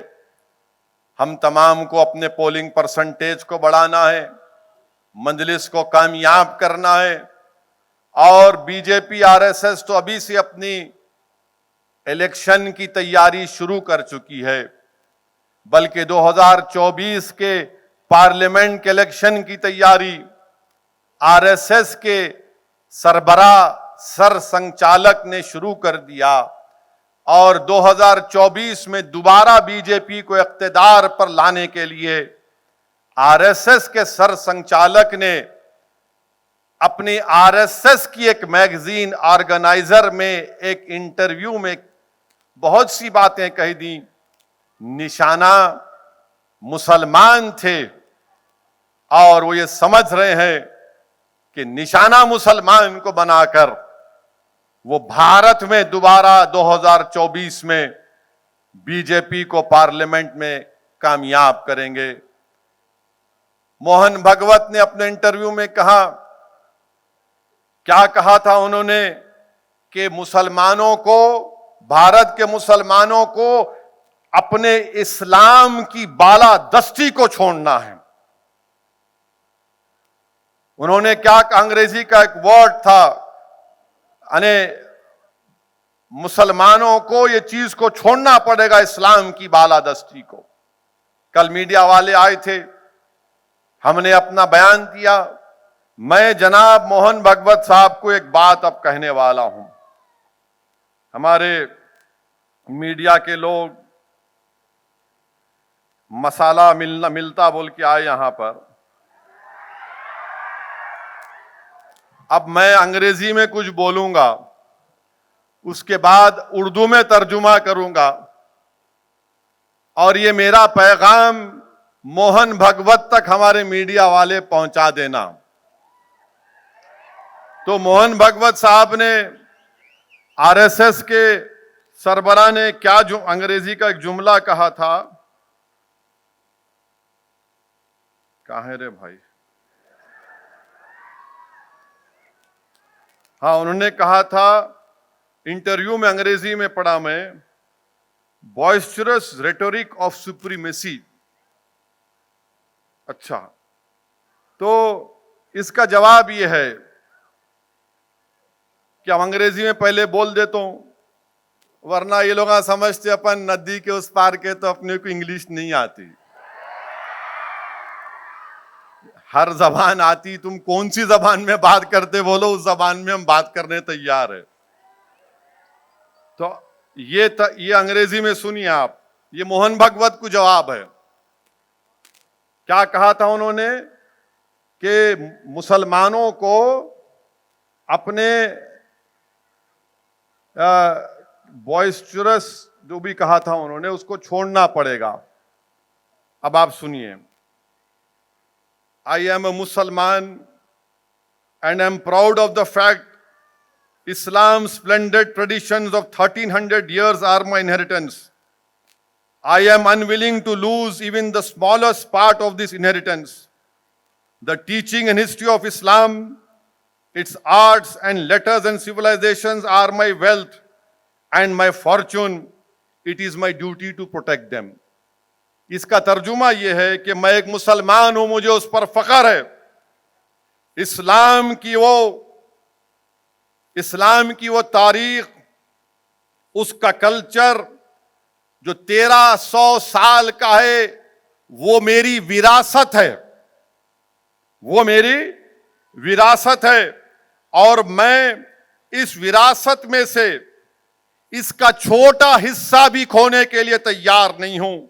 ہم تمام کو اپنے پولنگ پرسنٹیج کو بڑھانا ہے، مجلس کو کامیاب کرنا ہے، اور BJP RSS تو ابھی سے اپنی الیکشن کی تیاری شروع کر چکی ہے، بلکہ 2024 کے پارلیمنٹ کے الیکشن کی تیاری RSS کے سربراہ سر سنچالک نے شروع کر دیا، اور 2024 میں دوبارہ BJP کو اقتدار پر لانے کے لیے RSS کے سر سنچالک نے اپنی RSS کی ایک میگزین آرگنائزر میں ایک انٹرویو میں بہت سی باتیں کہہ دیں۔ نشانہ مسلمان تھے اور وہ یہ سمجھ رہے ہیں کہ نشانہ مسلمان کو بنا کر وہ بھارت میں دوبارہ 2024 میں BJP کو پارلیمنٹ میں کامیاب کریں گے۔ موہن بھگوت نے اپنے انٹرویو میں کیا کہا تھا انہوں نے کہ مسلمانوں کو، بھارت کے مسلمانوں کو اپنے اسلام کی بالادستی کو چھوڑنا ہے۔ انہوں نے کیا کہا، انگریزی کا ایک ورڈ تھا، یعنی مسلمانوں کو یہ چیز کو چھوڑنا پڑے گا، اسلام کی بالادستی کو۔ کل میڈیا والے آئے تھے, ہم نے اپنا بیان دیا. میں جناب موہن بھگوت صاحب کو ایک بات اب کہنے والا ہوں. ہمارے میڈیا کے لوگ مسالہ ملتا بول کے آئے یہاں پر. اب میں انگریزی میں کچھ بولوں گا, اس کے بعد اردو میں ترجمہ کروں گا, اور یہ میرا پیغام موہن بھگوت تک ہمارے میڈیا والے پہنچا دینا. تو موہن بھگوت صاحب نے آر ایس ایس کے سربراہ نے کیا جو انگریزی کا ایک جملہ کہا تھا, کہاں ہے رے بھائی, ہاں انہوں نے کہا تھا انٹرویو میں, انگریزی میں پڑھا میں, boisterous rhetoric of supremacy. اچھا, تو اس کا جواب یہ ہے کہ ہم انگریزی میں پہلے بول دیتا ہوں, ورنہ یہ لوگ سمجھتے اپن ندی کے اس پار کے تو اپنے کو انگلش نہیں آتی. ہر زبان آتی, تم کون سی زبان میں بات کرتے بولو, اس زبان میں ہم بات کرنے تیار ہے. تو یہ انگریزی میں سنیے آپ, یہ موہن بھگوت کو جواب ہے. کیا کہا تھا انہوں نے کہ مسلمانوں کو اپنے بوائسچرس جو بھی کہا تھا انہوں نے, اس کو چھوڑنا پڑے گا. اب آپ سنیے, I am a Musliman and I am proud of the fact Islam's splendid traditions of 1300 years are my inheritance. I am unwilling to lose even the smallest part of this inheritance. The teaching and history of Islam, its arts and letters and civilizations are my wealth and my fortune. It is my duty to protect them. اس کا ترجمہ یہ ہے کہ میں ایک مسلمان ہوں, مجھے اس پر فخر ہے. اسلام کی وہ تاریخ, اس کا کلچر جو 1300 سال کا ہے, وہ میری وراثت ہے, وہ میری وراثت ہے. اور میں اس وراثت میں سے اس کا چھوٹا حصہ بھی کھونے کے لیے تیار نہیں ہوں.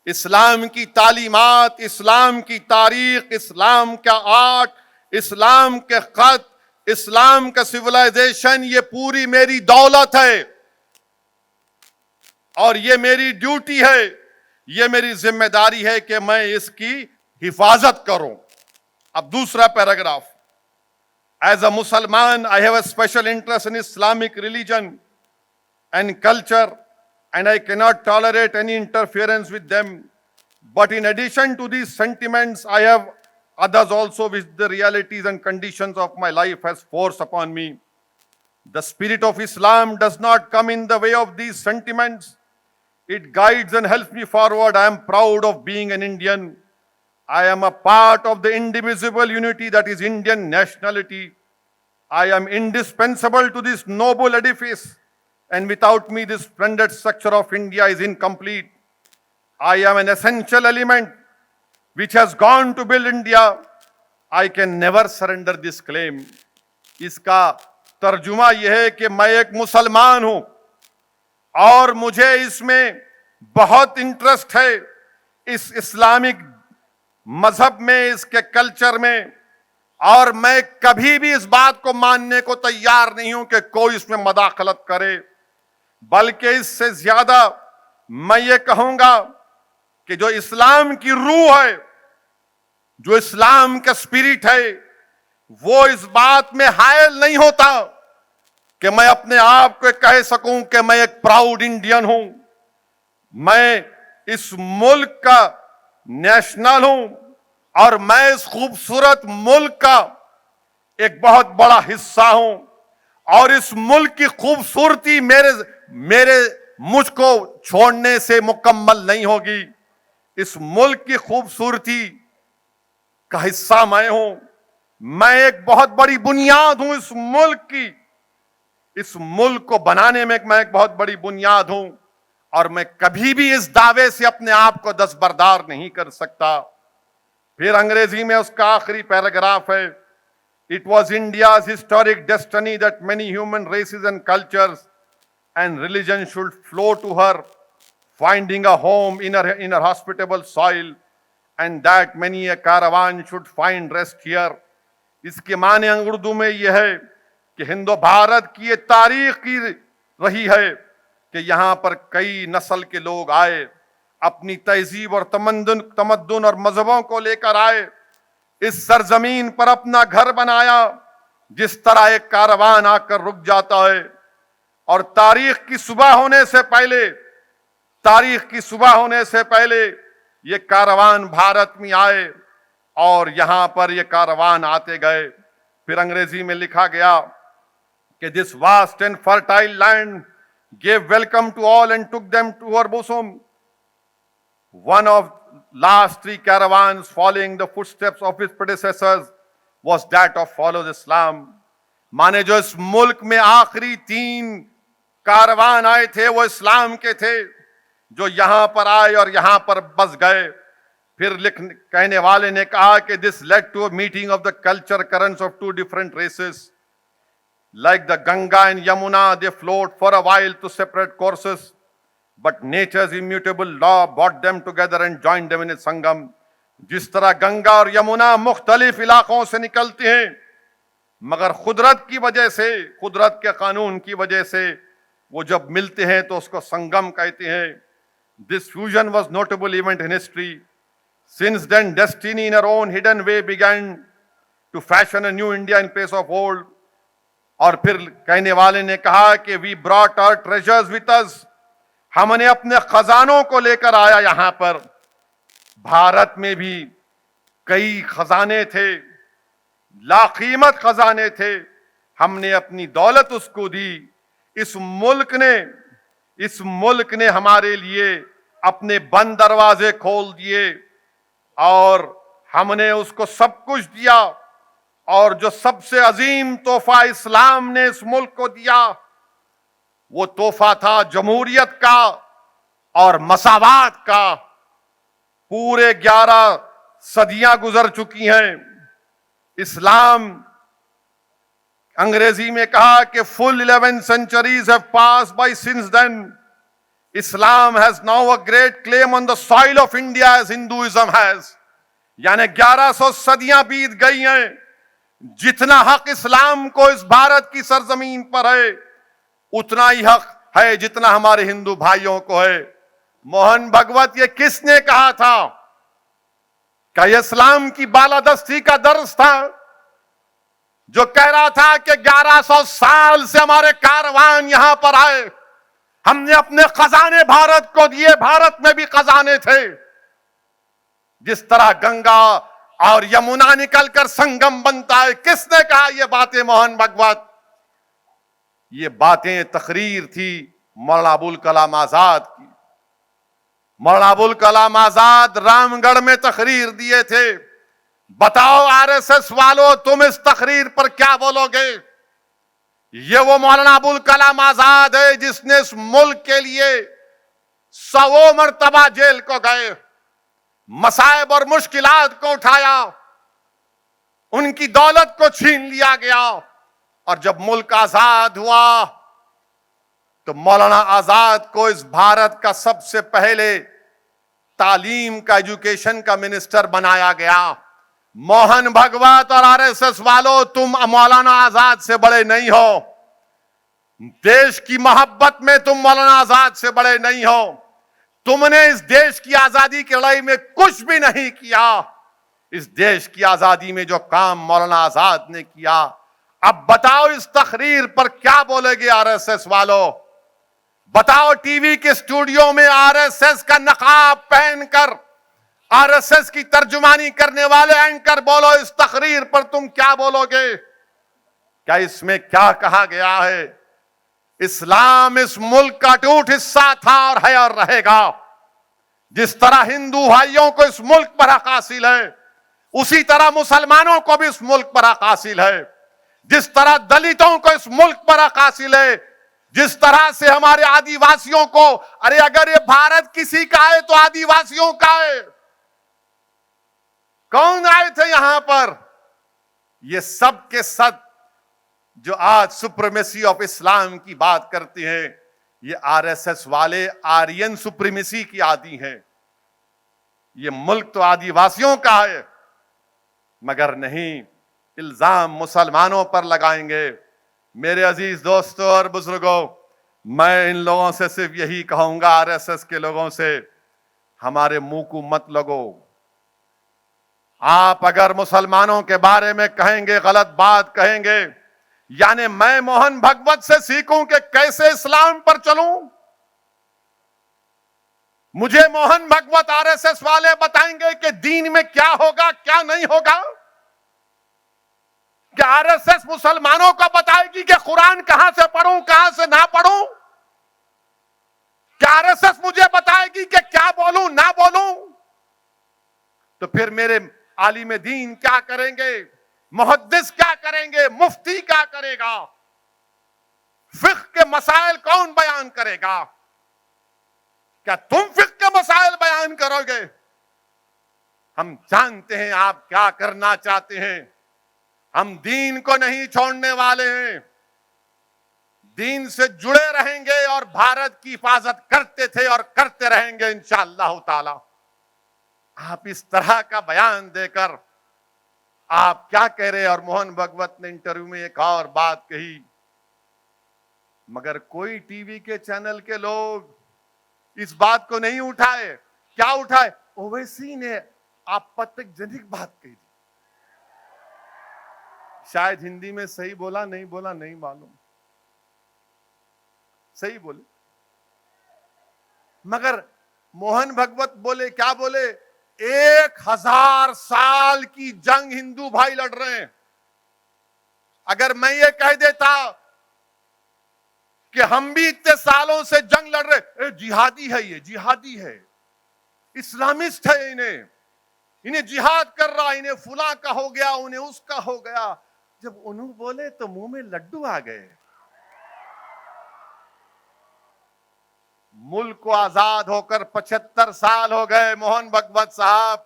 اسلام کی تعلیمات, اسلام کی تاریخ, اسلام کا آرٹ, اسلام کے خط, اسلام کا سویلائزیشن, یہ پوری میری دولت ہے اور یہ میری ڈیوٹی ہے, یہ میری ذمہ داری ہے کہ میں اس کی حفاظت کروں. اب دوسرا paragraph. As a Musliman, I have a special interest in Islamic religion and culture, and I cannot tolerate any interference with them. But in addition to these sentiments, I have others also which the realities and conditions of my life has forced upon me. The spirit of Islam does not come in the way of these sentiments. It guides and helps me forward. I am proud of being an Indian. I am a part of the indivisible unity that is Indian nationality. I am indispensable to this noble edifice, and without me this splendid structure of India is incomplete. I am an essential element which has gone to build India. I can never surrender this claim. اس کا ترجمہ یہ ہے کہ میں ایک مسلمان ہوں اور مجھے اس میں بہت انٹرسٹ ہے, اس اسلامک مذہب میں, اس کے کلچر میں, اور میں کبھی بھی اس بات کو ماننے کو تیار نہیں ہوں کہ کوئی اس میں مداخلت کرے. بلکہ اس سے زیادہ میں یہ کہوں گا کہ جو اسلام کی روح ہے, جو اسلام کا اسپرٹ ہے, وہ اس بات میں حائل نہیں ہوتا کہ میں اپنے آپ کو کہہ سکوں کہ میں ایک پراؤڈ انڈین ہوں, میں اس ملک کا نیشنل ہوں, اور میں اس خوبصورت ملک کا ایک بہت بڑا حصہ ہوں, اور اس ملک کی خوبصورتی مجھ کو چھوڑنے سے مکمل نہیں ہوگی. اس ملک کی خوبصورتی کا حصہ میں ہوں, میں ایک بہت بڑی بنیاد ہوں اس ملک کی, اس ملک کو بنانے میں میں ایک بہت بڑی بنیاد ہوں, اور میں کبھی بھی اس دعوے سے اپنے آپ کو دستبردار نہیں کر سکتا. پھر انگریزی میں اس کا آخری پیراگراف ہے. It was India's historic destiny that many human races and cultures and religions should flow to her, finding a home in her hospitable soil, and that many a caravan should find rest here. اس کے معنی اردو میں یہ ہے کہ ہند و بھارت کی یہ تاریخ کی رہی ہے کہ یہاں پر کئی نسل کے لوگ آئے, اپنی تہذیب اور تمدن اور مذہبوں کو لے کر آئے, اس سرزمین پر اپنا گھر بنایا جس طرح ایک کاروان آ کر رک جاتا ہے. اور تاریخ کی صبح ہونے سے پہلے یہ کاروان بھارت میں آئے اور یہاں پر یہ کاروان آتے گئے. پھر انگریزی میں لکھا گیا کہ this vast and fertile land gave welcome to all and took them to her bosom. One of last 3 caravans following the footsteps of his predecessors was that of follows Islam. مانے جو اس ملک میں آخری 3 کاروان آئے تھے وہ اسلام کے تھے, جو یہاں پر آئے اور یہاں پر بس گئے. پھر کہنے والے نے کہا کہ this led to a meeting of the culture currents of 2 different races. Like the Ganga and Yamuna, they flowed for a while to separate courses, but nature's immutable law brought them together and joined them in a sangam. جس طرح گنگا اور یمنا مختلف علاقوں سے نکلتے ہیں مگر قدرت کی وجہ سے, قدرت کے قانون کی وجہ سے وہ جب ملتے ہیں تو اس کو سنگم کہتے ہیں. This fusion was notable event in history. Since then, destiny in her own hidden way began to fashion a new India in place of old. اور پھر کہنے والے نے کہا کہ we brought our treasures with us. ہم نے اپنے خزانوں کو لے کر آیا یہاں پر. بھارت میں بھی کئی خزانے تھے, لاقیمت خزانے تھے, ہم نے اپنی دولت اس کو دی. اس ملک نے ہمارے لیے اپنے بند دروازے کھول دیے اور ہم نے اس کو سب کچھ دیا. اور جو سب سے عظیم تحفہ اسلام نے اس ملک کو دیا وہ تحفہ تھا جمہوریت کا اور مساوات کا. پورے 11 صدیاں گزر چکی ہیں. اسلام انگریزی میں کہا کہ full 11 centuries have passed by since then. Islam has now a great claim on the soil of India as Hinduism has. یعنی 1100 صدیاں بیت گئی ہیں. جتنا حق اسلام کو اس بھارت کی سرزمین پر ہے اتنا ہی حق ہے جتنا ہمارے ہندو بھائیوں کو ہے. موہن بھگوت یہ کس نے کہا تھا؟ کہ یہ اسلام کی بالادستی کا درس تھا جو کہہ رہا تھا کہ 1100 سال سے ہمارے کاروان یہاں پر آئے, ہم نے اپنے خزانے بھارت کو دیے. بھارت میں بھی خزانے تھے. جس طرح گنگا اور یمنا نکل کر سنگم بنتا ہے. کس نے کہا یہ باتیں؟ موہن بھگوت. یہ باتیں تقریر تھی مولانا ابوالکلام آزاد کی. مولانا ابوالکلام آزاد رام گڑھ میں تقریر دیے تھے. بتاؤ آر ایس ایس والو تم اس تقریر پر کیا بولو گے؟ یہ وہ مولانا ابوالکلام آزاد ہے جس نے اس ملک کے لیے 100 مرتبہ جیل کو گئے, مصائب اور مشکلات کو اٹھایا, ان کی دولت کو چھین لیا گیا, اور جب ملک آزاد ہوا تو مولانا آزاد کو اس بھارت کا سب سے پہلے تعلیم کا, ایجوکیشن کا منسٹر بنایا گیا. موہن بھگوت اور آر ایس ایس والو تم مولانا آزاد سے بڑے نہیں ہو. دیش کی محبت میں تم مولانا آزاد سے بڑے نہیں ہو. تم نے اس دیش کی آزادی کی لڑائی میں کچھ بھی نہیں کیا. اس دیش کی آزادی میں جو کام مولانا آزاد نے کیا, اب بتاؤ اس تقریر پر کیا بولے گے آر ایس ایس والو؟ بتاؤ ٹی وی کے اسٹوڈیو میں آر ایس ایس کا نقاب پہن کر آر ایس ایس کی ترجمانی کرنے والے اینکر بولو اس تقریر پر تم کیا بولو گے؟ کیا اس میں کیا کہا گیا ہے؟ اسلام اس ملک کا ٹوٹ حصہ تھا اور ہے اور رہے گا. جس طرح ہندو بھائیوں کو اس ملک پر حق حاصل ہے اسی طرح مسلمانوں کو بھی اس ملک پر حق حاصل ہے. جس طرح دلتوں کو اس ملک پر حق حاصل ہے جس طرح سے ہمارے آدیواسیوں کو، ارے اگر یہ بھارت کسی کا ہے تو آدیواسیوں کا ہے. کون آئے تھے یہاں پر؟ یہ سب کے سب جو آج سپریمیسی آف اسلام کی بات کرتے ہیں، یہ آر ایس ایس والے آرین سپریمیسی کی عادی ہیں. یہ ملک تو آدیواسیوں کا ہے، مگر نہیں، الزام مسلمانوں پر لگائیں گے. میرے عزیز دوستوں اور بزرگوں، میں ان لوگوں سے صرف یہی کہوں گا، آر ایس ایس کے لوگوں سے، ہمارے منہ کو مت لگو. آپ اگر مسلمانوں کے بارے میں کہیں گے، غلط بات کہیں گے، یعنی میں موہن بھگوت سے سیکھوں کہ کیسے اسلام پر چلوں؟ مجھے Mohan Bhagwat R S S والے بتائیں گے کہ دین میں کیا ہوگا کیا نہیں ہوگا؟ کہ آر ایس ایس مسلمانوں کو بتائے گی کہ قرآن کہاں سے پڑھوں کہاں سے نہ پڑھوں؟ کہ آر ایس ایس مجھے بتائے گی کہ کیا بولوں نہ بولوں؟ تو پھر میرے عالم دین کیا کریں گے؟ محدث کیا کریں گے؟ مفتی کیا کرے گا؟ فقہ کے مسائل کون بیان کرے گا؟ کیا تم فقہ کے مسائل بیان کرو گے؟ ہم جانتے ہیں آپ کیا کرنا چاہتے ہیں. ہم دین کو نہیں چھوڑنے والے ہیں، دین سے جڑے رہیں گے اور بھارت کی حفاظت کرتے تھے اور کرتے رہیں گے انشاءاللہ تعالی. آپ اس طرح کا بیان دے کر آپ کیا کہہ رہے؟ اور موہن بھگوت نے انٹرویو میں ایک اور بات کہی، مگر کوئی ٹی وی کے چینل کے لوگ اس بات کو نہیں اٹھائے. کیا اٹھائے؟ اویسی نے آپتک جنک بات کہی تھی. شاید ہندی میں صحیح بولا نہیں معلوم، صحیح بولے. مگر موہن بھگوت بولے، کیا بولے؟ 1000 سال کی جنگ ہندو بھائی لڑ رہے ہیں. اگر میں یہ کہہ دیتا کہ ہم بھی اتنے سالوں سے جنگ لڑ رہے، جہادی ہے، یہ جہادی ہے، اسلامسٹ ہے، انہیں جہاد کر رہا، انہیں فلاں کا ہو گیا، انہیں اس کا ہو گیا. جب انہوں بولے تو منہ میں لڈو آ گئے. ملک کو آزاد ہو کر 75 سال ہو گئے. موہن بھگوت صاحب،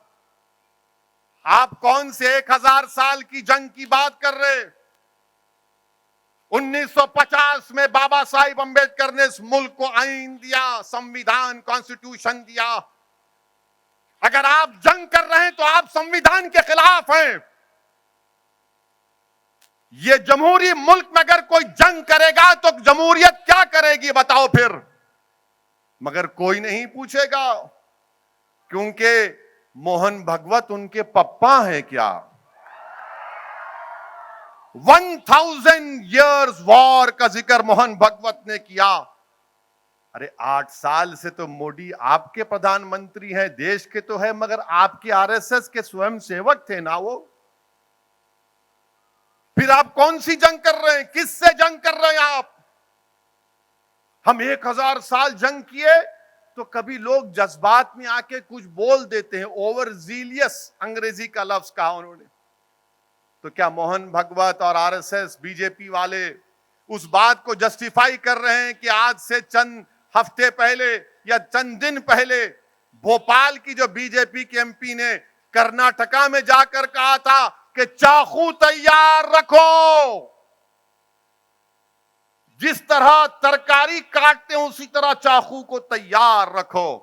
آپ کون سے 1000 سال کی جنگ کی بات کر رہے؟ 1950 میں بابا صاحب امبیڈکر نے اس ملک کو آئین دیا، سمویدھان، کانسٹیٹیوشن دیا. اگر آپ جنگ کر رہے ہیں تو آپ سمویدھان کے خلاف ہیں. یہ جمہوری ملک میں اگر کوئی جنگ کرے گا تو جمہوریت کیا کرے گی بتاؤ پھر؟ مگر کوئی نہیں پوچھے گا، کیونکہ موہن بھگوت ان کے پپا ہیں کیا؟ 1000 years وار کا ذکر موہن بھگوت نے کیا. ارے 8 سال سے تو موڈی آپ کے پردھان منتری ہیں، دیش کے تو ہے، مگر آپ کے آر ایس ایس کے سوئم سیوک تھے نا وہ. پھر آپ کون سی جنگ کر رہے ہیں؟ کس سے جنگ کر رہے ہیں آپ؟ ہم 1000 سال جنگ کیے تو کبھی لوگ جذبات میں آ کے کچھ بول دیتے ہیں. اوور زیلیس انگریزی کا لفظ کہا انہوں نے. تو کیا موہن بھگوت اور R S S B J P والے اس بات کو جسٹیفائی کر رہے ہیں کہ آج سے چند ہفتے پہلے یا چند دن پہلے بھوپال کی جو بی جے پی کے ایم پی نے کرناٹکا میں جا کر کہا تھا کہ چاقو تیار رکھو، جس طرح ترکاری کاٹتے ہیں اسی طرح چاقو کو تیار رکھو؟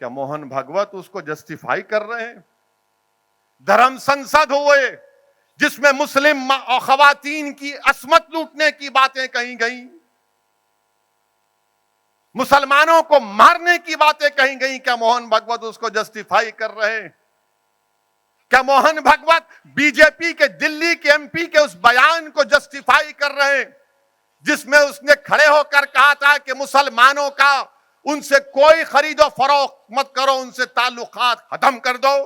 کیا موہن بھگوت اس کو جسٹیفائی کر رہے ہیں؟ دھرم سنسد ہوئے جس میں مسلم اور خواتین کی عصمت لوٹنے کی باتیں کہیں گئیں، مسلمانوں کو مارنے کی باتیں کہیں گئیں. کیا موہن بھگوت اس کو جسٹیفائی کر رہے ہیں؟ کیا موہن بھگوت بی جے پی کے دلی کے ایم پی کے اس بیان کو جسٹیفائی کر رہے ہیں جس میں اس نے کھڑے ہو کر کہا تھا کہ مسلمانوں کا ان سے کوئی خرید و فروخت مت کرو، ان سے تعلقات ختم کر دو؟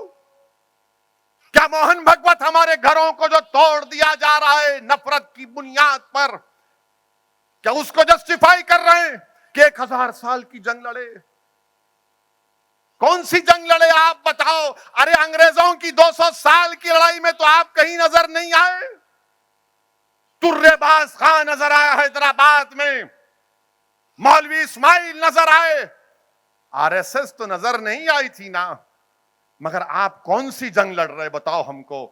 کیا موہن بھگوت ہمارے گھروں کو جو توڑ دیا جا رہا ہے نفرت کی بنیاد پر، کیا اس کو جسٹیفائی کر رہے ہیں کہ 1000 سال کی جنگ لڑے؟ کون سی جنگ لڑے آپ بتاؤ؟ ارے انگریزوں کی 200 سال کی لڑائی میں تو آپ کہیں نظر نہیں آئے. درے باز خان نظر آیا حیدرآباد میں, مولوی اسماعیل نظر آئے, آر ایس ایس تو نظر نہیں آئی تھی نا. مگر آپ کون سی جنگ لڑ رہے بتاؤ ہم کو؟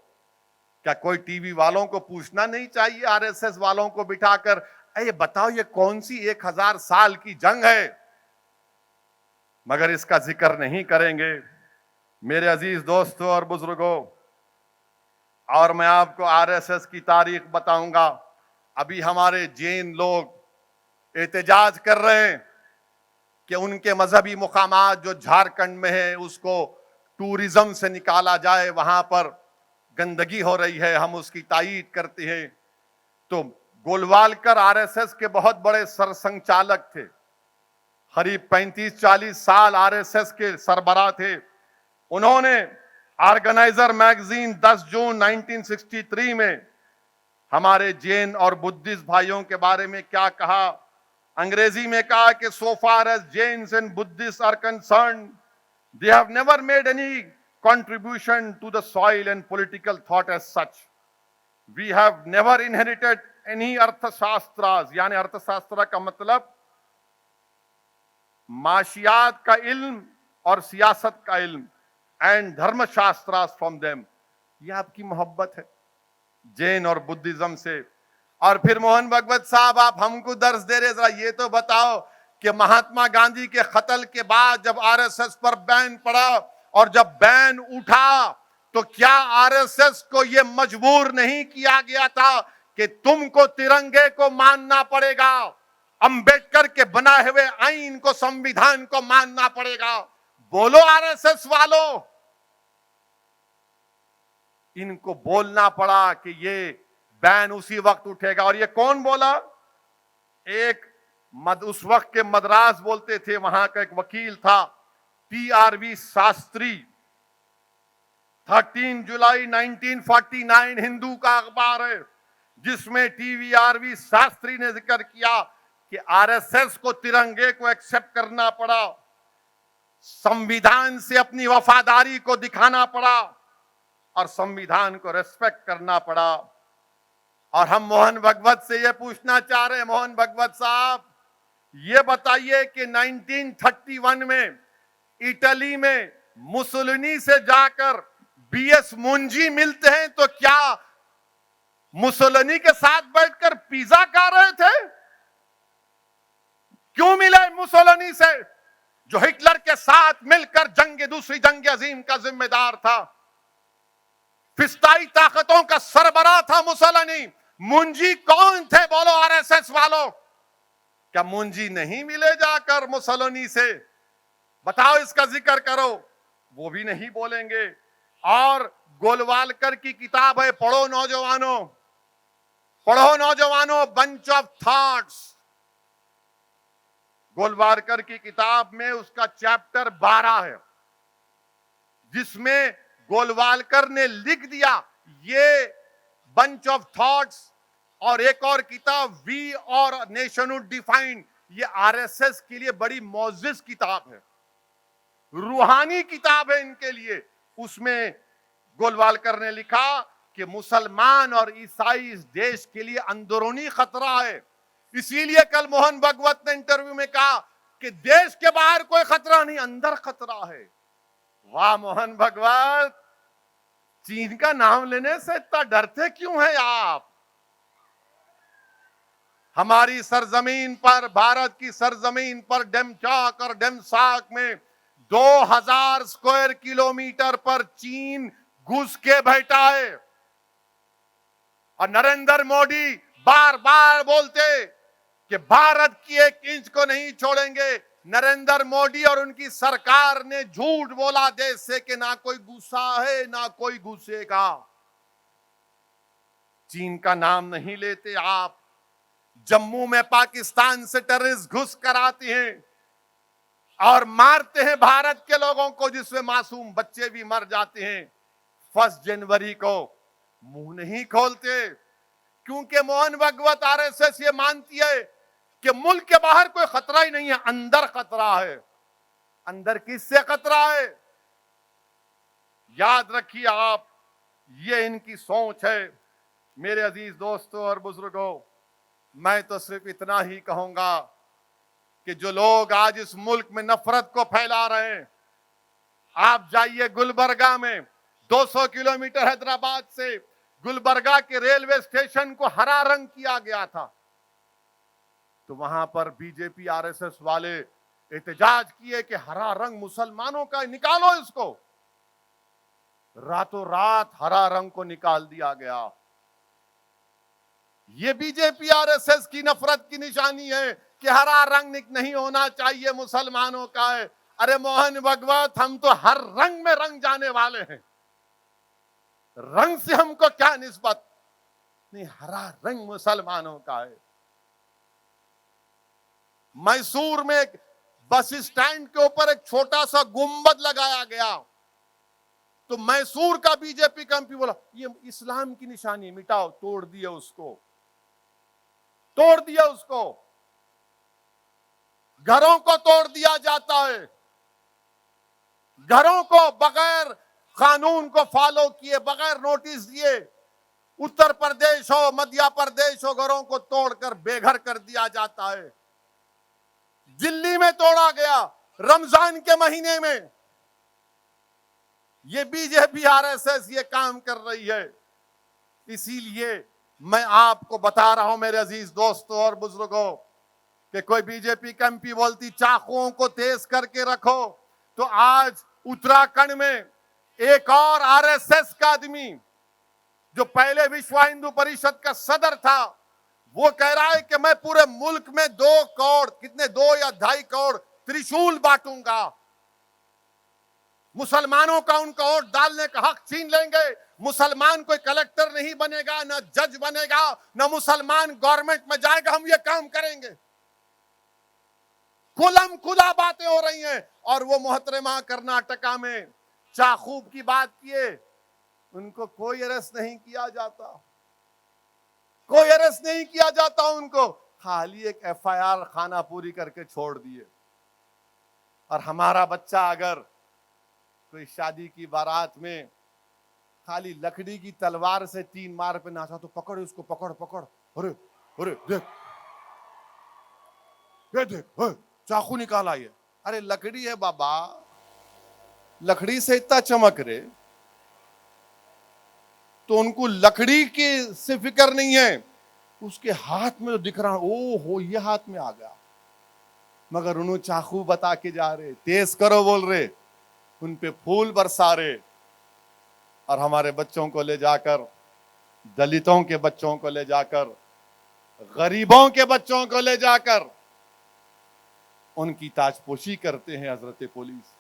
کیا کوئی ٹی وی والوں کو پوچھنا نہیں چاہیے آر ایس ایس والوں کو بٹھا کر, اے بتاؤ یہ کون سی 1000 سال کی جنگ ہے؟ مگر اس کا ذکر نہیں کریں گے. میرے عزیز دوستوں اور بزرگوں, اور میں آپ کو آر ایس ایس کی تاریخ بتاؤں گا. ابھی ہمارے جین لوگ احتجاج کر رہے ہیں کہ ان کے مذہبی مقامات جو جھارکھنڈ میں ہیں اس کو ٹورزم سے نکالا جائے, وہاں پر گندگی ہو رہی ہے, ہم اس کی تائید کرتے ہیں. تو گولوالکر آر ایس ایس کے بہت بڑے سرسنگچالک تھے, قریب 35-40 سال آر ایس ایس کے سربراہ تھے. انہوں نے آرگنائزر میگزین 10 جون 1963 میں ہمارے جین اور بدھسٹ بھائیوں کے بارے میں کیا کہا؟ انگریزی میں کہا کہ so far as Jains and Buddhists are concerned, they have never made any contribution to the soil and political thought as such. We have never inherited any arthashastras, یعنی ارتھشاسترا کا مطلب معاشیات کا علم اور سیاست کا علم, and dharma shastras from them. یہ آپ کی محبت ہے جین اور بدھزم سے. اور پھر موہن بھگوت صاحب, آپ ہم کو درس دے رہے, ذرا یہ تو بتاؤ کہ مہاتما گاندھی کے قتل کے بعد جب آر ایس ایس پر بین پڑا اور جب بین اٹھا تو کیا آر ایس ایس کو یہ مجبور نہیں کیا گیا تھا کہ تم کو ترنگے کو ماننا پڑے گا, امبیڈکر کے بنائے ہوئے آئین کو, سمویدھان کو ماننا پڑے گا؟ بولو آر ایس ایس والو. ان کو بولنا پڑا کہ یہ بین اسی وقت اٹھے گا. اور یہ کون بولا؟ ایک اس وقت کے مدراس بولتے تھے, وہاں کا ایک وکیل تھا PRV شاستری. 13 جولائی 1949 ہندو کا اخبار ہے جس میں TVRV شاستری نے ذکر کیا کہ آر ایس ایس کو ترنگے کو ایکسپٹ کرنا پڑا, سمویدھان سے اپنی وفاداری کو دکھانا پڑا اور سمویدھان کو ریسپیکٹ کرنا پڑا. اور ہم موہن بھگوت سے یہ پوچھنا چاہ رہے ہیں, موہن بھگوت صاحب یہ بتائیے کہ 1931 میں اٹلی میں مسولینی سے جا کر BS مونجی ملتے ہیں تو کیا مسولینی کے ساتھ بیٹھ کر پیزا کھا رہے تھے؟ کیوں ملے مسولینی سے جو ہٹلر کے ساتھ مل کر دوسری جنگ عظیم کا ذمہ دار تھا؟ فسطائی طاقتوں کا سربراہ تھا مسولینی. مونجی کون تھے بولو آر ایس ایس والو؟ کیا مونجی نہیں ملے جا کر مسولینی سے؟ بتاؤ, اس کا ذکر کرو. وہ بھی نہیں بولیں گے. اور گولوالکر کی کتاب ہے, پڑھو نوجوانوں, پڑھو نوجوانوں, بنچ آف تھاٹس. گولوالکر کی کتاب میں اس کا چیپٹر 12 ہے جس میں گولوالکر نے لکھ دیا یہ بنچ آف تھاٹس اور ایک اور کتاب وی اور نیشنہڈ ڈیفائنڈ, یہ آر ایس ایس کے لیے بڑی معزز کتاب ہے, روحانی کتاب ہے ان کے لیے. اس میں گولوالکر نے لکھا کہ مسلمان اور عیسائی اس دیش کے لیے اندرونی خطرہ ہے. اسی لیے کل موہن بھگوت نے انٹرویو میں کہا کہ دیش کے باہر کوئی خطرہ نہیں, اندر خطرہ ہے. واہ موہن بھگوت, چین کا نام لینے سے اتنا ڈرتے کیوں ہیں آپ؟ ہماری سرزمین پر, بھارت کی سرزمین پر ڈیمچاک اور ڈیمساک میں 2000 اسکوائر کلومیٹر پر چین گھس کے بیٹھا ہے. اور نریندر مودی بار بار بولتے کہ بھارت کی 1 انچ کو نہیں چھوڑیں گے. نریندر مودی اور ان کی سرکار نے جھوٹ بولا دیش سے کہ نہ کوئی گھسا ہے نہ کوئی گھسے گا. چین کا نام نہیں لیتے آپ. جموں میں پاکستان سے ٹیررسٹ گھس کر آتے ہیں اور مارتے ہیں بھارت کے لوگوں کو, جس میں معصوم بچے بھی مر جاتے ہیں. 1 جنوری کو منہ نہیں کھولتے کیونکہ Mohan Bhagwat R S S یہ مانتی ہے کہ ملک کے باہر کوئی خطرہ ہی نہیں ہے, اندر خطرہ ہے. اندر کس سے خطرہ ہے؟ یاد رکھیے آپ, یہ ان کی سوچ ہے. میرے عزیز دوستوں اور بزرگوں، میں تو صرف اتنا ہی کہوں گا کہ جو لوگ آج اس ملک میں نفرت کو پھیلا رہے ہیں، آپ جائیے گلبرگہ میں 200 کلومیٹر حیدرآباد سے گلبرگہ کے ریلوے اسٹیشن کو ہرا رنگ کیا گیا تھا، تو وہاں پر B J P R S S والے احتجاج کیے کہ ہرا رنگ مسلمانوں کا، نکالو اس کو۔ راتوں رات ہرا رنگ کو نکال دیا گیا۔ یہ be J P R S S کی نفرت کی نشانی ہے کہ ہرا رنگ نہیں ہونا چاہیے مسلمانوں کا ہے۔ ارے موہن بھگوت، ہم تو ہر رنگ میں رنگ جانے والے ہیں، رنگ سے ہم کو کیا نسبت؟ نہیں، ہرا رنگ مسلمانوں کا ہے۔ میسور میں ایک بس اسٹینڈ کے اوپر ایک چھوٹا سا گنبد لگایا گیا، تو میسور کا بی جے پی کا ایم پی بولا یہ اسلام کی نشانی، مٹاؤ، توڑ دیا اس کو، توڑ دیا اس کو۔ گھروں کو توڑ دیا جاتا ہے، گھروں کو بغیر قانون کو فالو کیے، بغیر نوٹس دیے، اتر پردیش ہو، مدھیہ پردیش ہو، گھروں کو توڑ کر بے گھر کر دیا جاتا ہے۔ دلی میں توڑا گیا رمضان کے مہینے میں۔ یہ be J P R S S یہ کام کر رہی ہے۔ اسی لیے میں آپ کو بتا رہا ہوں میرے عزیز دوستوں اور بزرگوں کہ کوئی بی جے پی کا ایم پی بولتی چاقوؤں کو تیز کر کے رکھو، تو آج اتراکھنڈ میں ایک اور آر ایس ایس کا آدمی جو پہلے وشو ہندو پریشد کا صدر تھا، وہ کہہ رہا ہے کہ میں پورے ملک میں 2 کروڑ، کتنے 2 یا 2.5 کروڑ ترشول بانٹوں گا، مسلمانوں کا ان کا ووٹ ڈالنے کا حق چھین لیں گے، مسلمان کوئی کلکٹر نہیں بنے گا، نہ جج بنے گا، نہ مسلمان گورنمنٹ میں جائے گا، ہم یہ کام کریں گے۔ کھلم کھلا باتیں ہو رہی ہیں، اور وہ محترمہ کرناٹکا میں چاخوب کی بات کیے، ان کو کوئی اریسٹ نہیں کیا جاتا، کوئی اریسٹ نہیں کیا جاتا، ان کو خالی ایک ایف آئی آر خانہ پوری کر کے چھوڑ دیے۔ اور ہمارا بچہ اگر کوئی شادی کی بارات میں خالی لکڑی کی تلوار سے 3 مار پہ ناچا تو پکڑ اس کو، پکڑ پکڑ، ارے ارے دیکھ، یہ دیکھ، چاقو نکالا یہ، ارے لکڑی ہے بابا، لکڑی سے اتنا چمک رہے، تو ان کو لکڑی کی سے فکر نہیں ہے، اس کے ہاتھ میں دکھ رہا، او ہو یہ ہاتھ میں آ گیا، مگر انہوں چاقو بتا کے جا رہے، تیز کرو بول رہے، ان پہ پھول برسا رہے، اور ہمارے بچوں کو لے جا کر، دلتوں کے بچوں کو لے جا کر، غریبوں کے بچوں کو لے جا کر ان کی تاج پوشی کرتے ہیں حضرت پولیس۔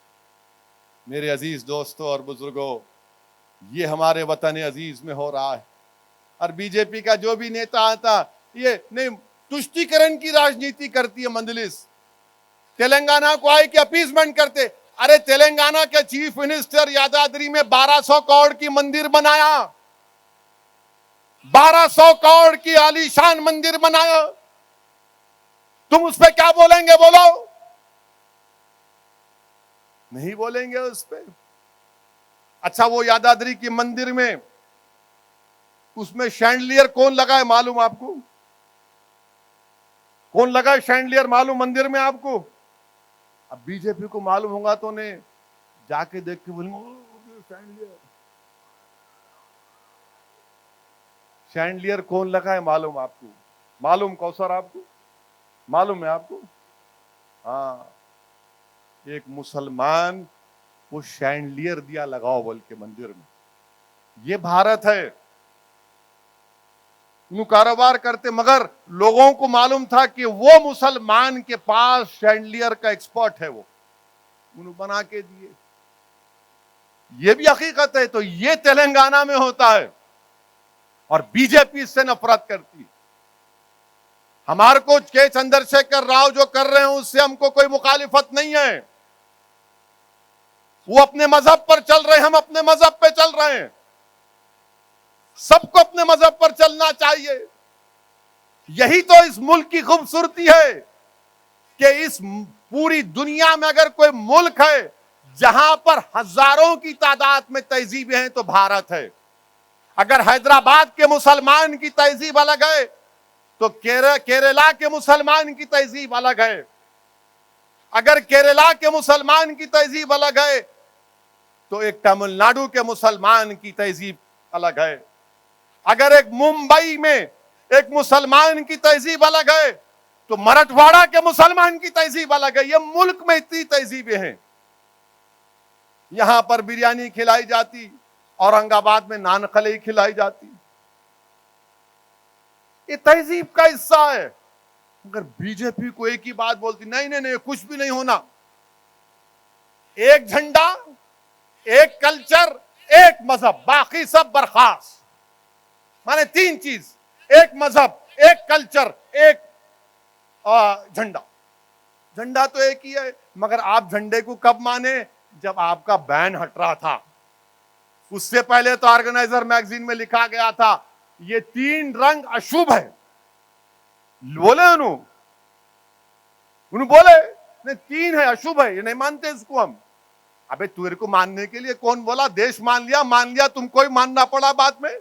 میرے عزیز دوستوں اور بزرگوں، یہ ہمارے وطن عزیز میں ہو رہا ہے، اور بی جے پی کا جو بھی نیتا آتا یہ نہیں تشتیکرن کی راجنیتی کرتی ہے مندلس، تلنگانہ کو آئے کہ اپیسمنٹ کرتے، ارے تلنگانہ کے چیف منسٹر یادادری میں 1200 کروڑ کی مندر بنایا، 1200 کروڑ کی عالیشان مندر بنایا، تم اس پہ کیا بولیں گے؟ بولو، نہیں بولیں گے اس پہ۔ اچھا، وہ یادادری کی مندر میں اس میں شینڈلیئر کون لگا ہے معلوم آپ کو؟ کون لگا ہے شینڈلیئر معلوم مندر میں آپ کو؟ اب بی جے پی کو معلوم ہوگا تو انہیں جا کے دیکھ کے بولیں گے شینڈلیئر کون لگا ہے معلوم آپ کو؟ معلوم کوثر آپ کو؟ معلوم ہے آپ کو؟ ہاں، ایک مسلمان وہ شینڈلیئر دیا لگاؤ بول کے مندر میں۔ یہ بھارت ہے، انہوں کاروبار کرتے، مگر لوگوں کو معلوم تھا کہ وہ مسلمان کے پاس شینڈلیئر کا ایکسپرٹ ہے، وہ انہوں بنا کے دیے۔ یہ بھی حقیقت ہے۔ تو یہ تلنگانہ میں ہوتا ہے، اور بی جے پی سے نفرت کرتی ہے۔ ہمارے کو کے چندر شیکھر راؤ جو کر رہے ہیں اس سے ہم کو کوئی مخالفت نہیں ہے، وہ اپنے مذہب پر چل رہے ہیں، ہم اپنے مذہب پہ چل رہے ہیں، سب کو اپنے مذہب پر چلنا چاہیے۔ یہی تو اس ملک کی خوبصورتی ہے کہ اس پوری دنیا میں اگر کوئی ملک ہے جہاں پر ہزاروں کی تعداد میں تہذیبیں ہیں تو بھارت ہے۔ اگر حیدرآباد کے مسلمان کی تہذیب الگ ہے تو کیرلا کے مسلمان کی تہذیب الگ ہے. اگر کیرلا کے مسلمان کی تہذیب الگ ہے تو ایک تمل ناڈو کے مسلمان کی تہذیب الگ ہے. اگر ایک ممبئی میں ایک مسلمان کی تہذیب الگ ہے تو مراٹھواڑہ کے مسلمان کی تہذیب الگ ہے. یہ ملک میں اتنی تہذیبیں ہیں. یہاں پر بریانی کھلائی جاتی, اورنگ آباد میں نان خلی کھلائی جاتی. یہ تہذیب کا حصہ ہے. اگر بی جے پی کو ایک ہی بات بولتی, نہیں نہیں نہیں کچھ بھی نہیں ہونا, ایک جھنڈا, ایک کلچر, ایک مذہب, باقی سب برخاست. مانے تین چیز, ایک مذہب, ایک کلچر, ایک جھنڈا. جھنڈا تو ایک ہی ہے, مگر آپ جھنڈے کو کب مانے؟ جب آپ کا بین ہٹ رہا تھا. اس سے پہلے تو آرگنائزر میگزین میں لکھا گیا تھا یہ تین رنگ اشوبھ ہے. بولے انہوں بولے نہیں تین ہے, اشوبھ ہے, یہ نہیں مانتے اس کو ہم. ابے تیرے کو ماننے کے لیے کون بولا؟ دیش مان لیا, تم کو ہی ماننا پڑا بعد میں.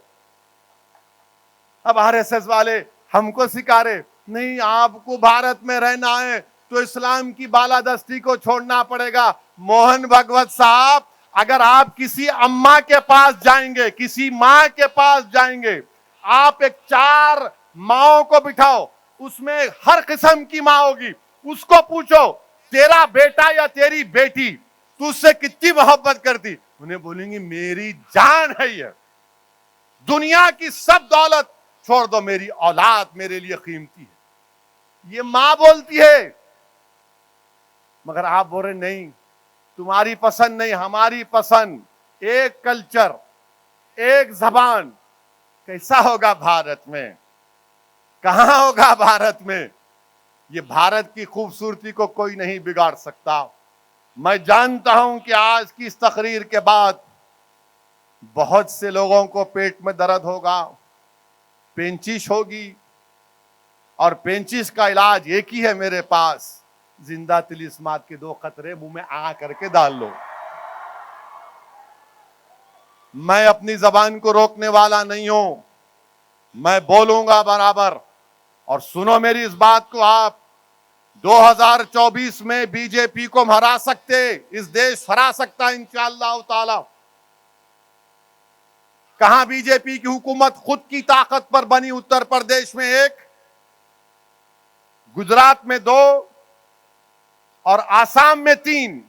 اب آر ایس ایس والے ہم کو سکھا رہے نہیں آپ کو بھارت میں رہنا ہے تو اسلام کی بالادستی کو چھوڑنا پڑے گا. موہن بھگوت صاحب, اگر آپ کسی اماں کے پاس جائیں گے, کسی ماں کے پاس جائیں گے, آپ ایک 4 ماؤں کو بٹھاؤ, اس میں ہر قسم کی ماں ہوگی, اس کو پوچھو تیرا بیٹا یا تیری بیٹی تو اس سے کتنی محبت کرتی؟ انہیں بولیں گی میری جان ہے یہ, دنیا کی سب دولت چھوڑ دو, میری اولاد میرے لیے قیمتی ہے. یہ ماں بولتی ہے. مگر آپ بول رہے نہیں تمہاری پسند نہیں, ہماری پسند, ایک کلچر, ایک زبان. کیسا ہوگا بھارت میں؟ کہاں ہوگا بھارت میں؟ یہ بھارت کی خوبصورتی کو کوئی نہیں بگاڑ سکتا. میں جانتا ہوں کہ آج کی اس تقریر کے بعد بہت سے لوگوں کو پیٹ میں درد ہوگا, پینچش ہوگی, اور پینچش کا علاج ایک ہی ہے میرے پاس, زندہ تلسمات کے 2 قطرے منہ میں کر کے ڈال لو. میں اپنی زبان کو روکنے والا نہیں ہوں, میں بولوں گا برابر. اور سنو میری اس بات کو, آپ 2024 میں بی جے پی کو ہرا سکتے, اس دیش ہرا سکتا ہے انشاءاللہ تعالی. کہاں بی جے پی کی حکومت خود کی طاقت پر بنی؟ اتر پردیش میں 1, گجرات میں 2 اور آسام میں 3.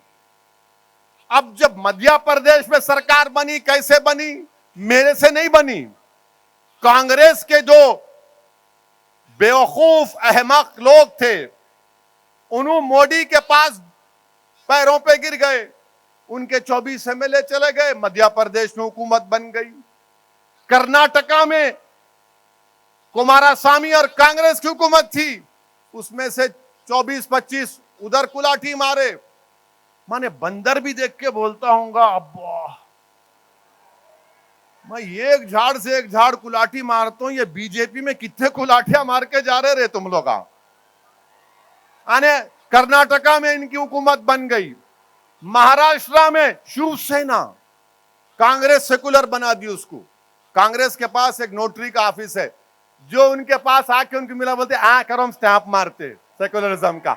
اب جب مدھیہ پردیش میں سرکار بنی, کیسے بنی؟ میرے سے نہیں بنی. کانگریس کے جو بیوقوف احمق لوگ تھے انہوں مودی کے پاس پیروں پہ گر گئے, ان کے 24 ایم ایل اے چلے گئے, مدھیہ پردیش میں حکومت بن گئی. کرناٹکا میں کماراسوامی اور کانگریس کی حکومت تھی, اس میں سے 24-25 ادھر کلاٹھی مارے. میں بندر بھی دیکھ کے بولتا ہوں گا ابا, میں ایک جھاڑ سے ایک جھاڑ کلاٹھی مارتا ہوں, یہ بی جے پی میں کتنے کلاٹیاں مار کے جا رہے تم لوگ. کرناٹکا میں ان کی حکومت بن گئی. مہاراشٹرا میں شیو سینا, کانگریس سیکولر بنا دی اس کو. کانگریس کے پاس ایک نوٹری کا آفس ہے, جو ان کے پاس آ کے ان کی ملا بولتے کرو, ہم سٹیمپ مارتے سیکولرزم کا.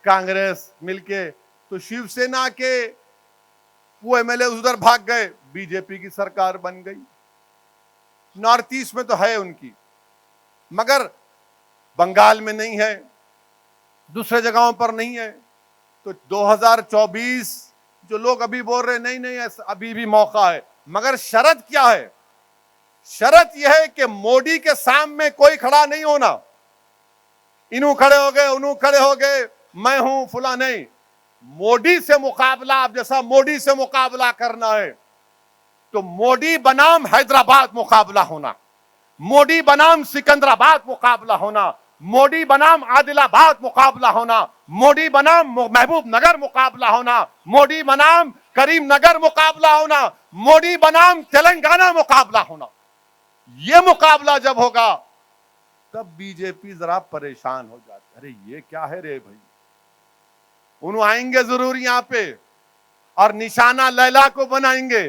کانگریس مل کے تو شیو سینا کے وہ ایم ایل اے ادھر بھاگ گئے, بی جے پی کی سرکار بن گئی. نارتھ ایسٹ میں تو ہے ان کی, مگر بنگال میں نہیں ہے, دوسرے جگہوں پر نہیں ہے. تو 2024 جو لوگ ابھی بول رہے نہیں ابھی بھی موقع ہے, مگر شرط کیا ہے؟ شرط یہ ہے کہ مودی کے سامنے کوئی کھڑا نہیں ہونا. انہوں کھڑے ہو گئے, انہوں کھڑے ہو گئے, میں ہوں فلاں نہیں. مودی سے مقابلہ, اب جیسا مودی سے مقابلہ کرنا ہے تو مودی بنام حیدرآباد مقابلہ ہونا, مودی بنام سکندرآباد مقابلہ ہونا, مودی بنام عادل آباد مقابلہ ہونا, مودی بنام محبوب نگر مقابلہ ہونا, مودی بنام کریم نگر مقابلہ ہونا, مودی بنام تلنگانہ مقابلہ ہونا. یہ مقابلہ جب ہوگا تب بی جے پی ذرا پریشان ہو جاتی, ارے یہ کیا ہے رے بھائی. انہوں آئیں گے ضرور یہاں پہ اور نشانہ لیلا کو بنائیں گے.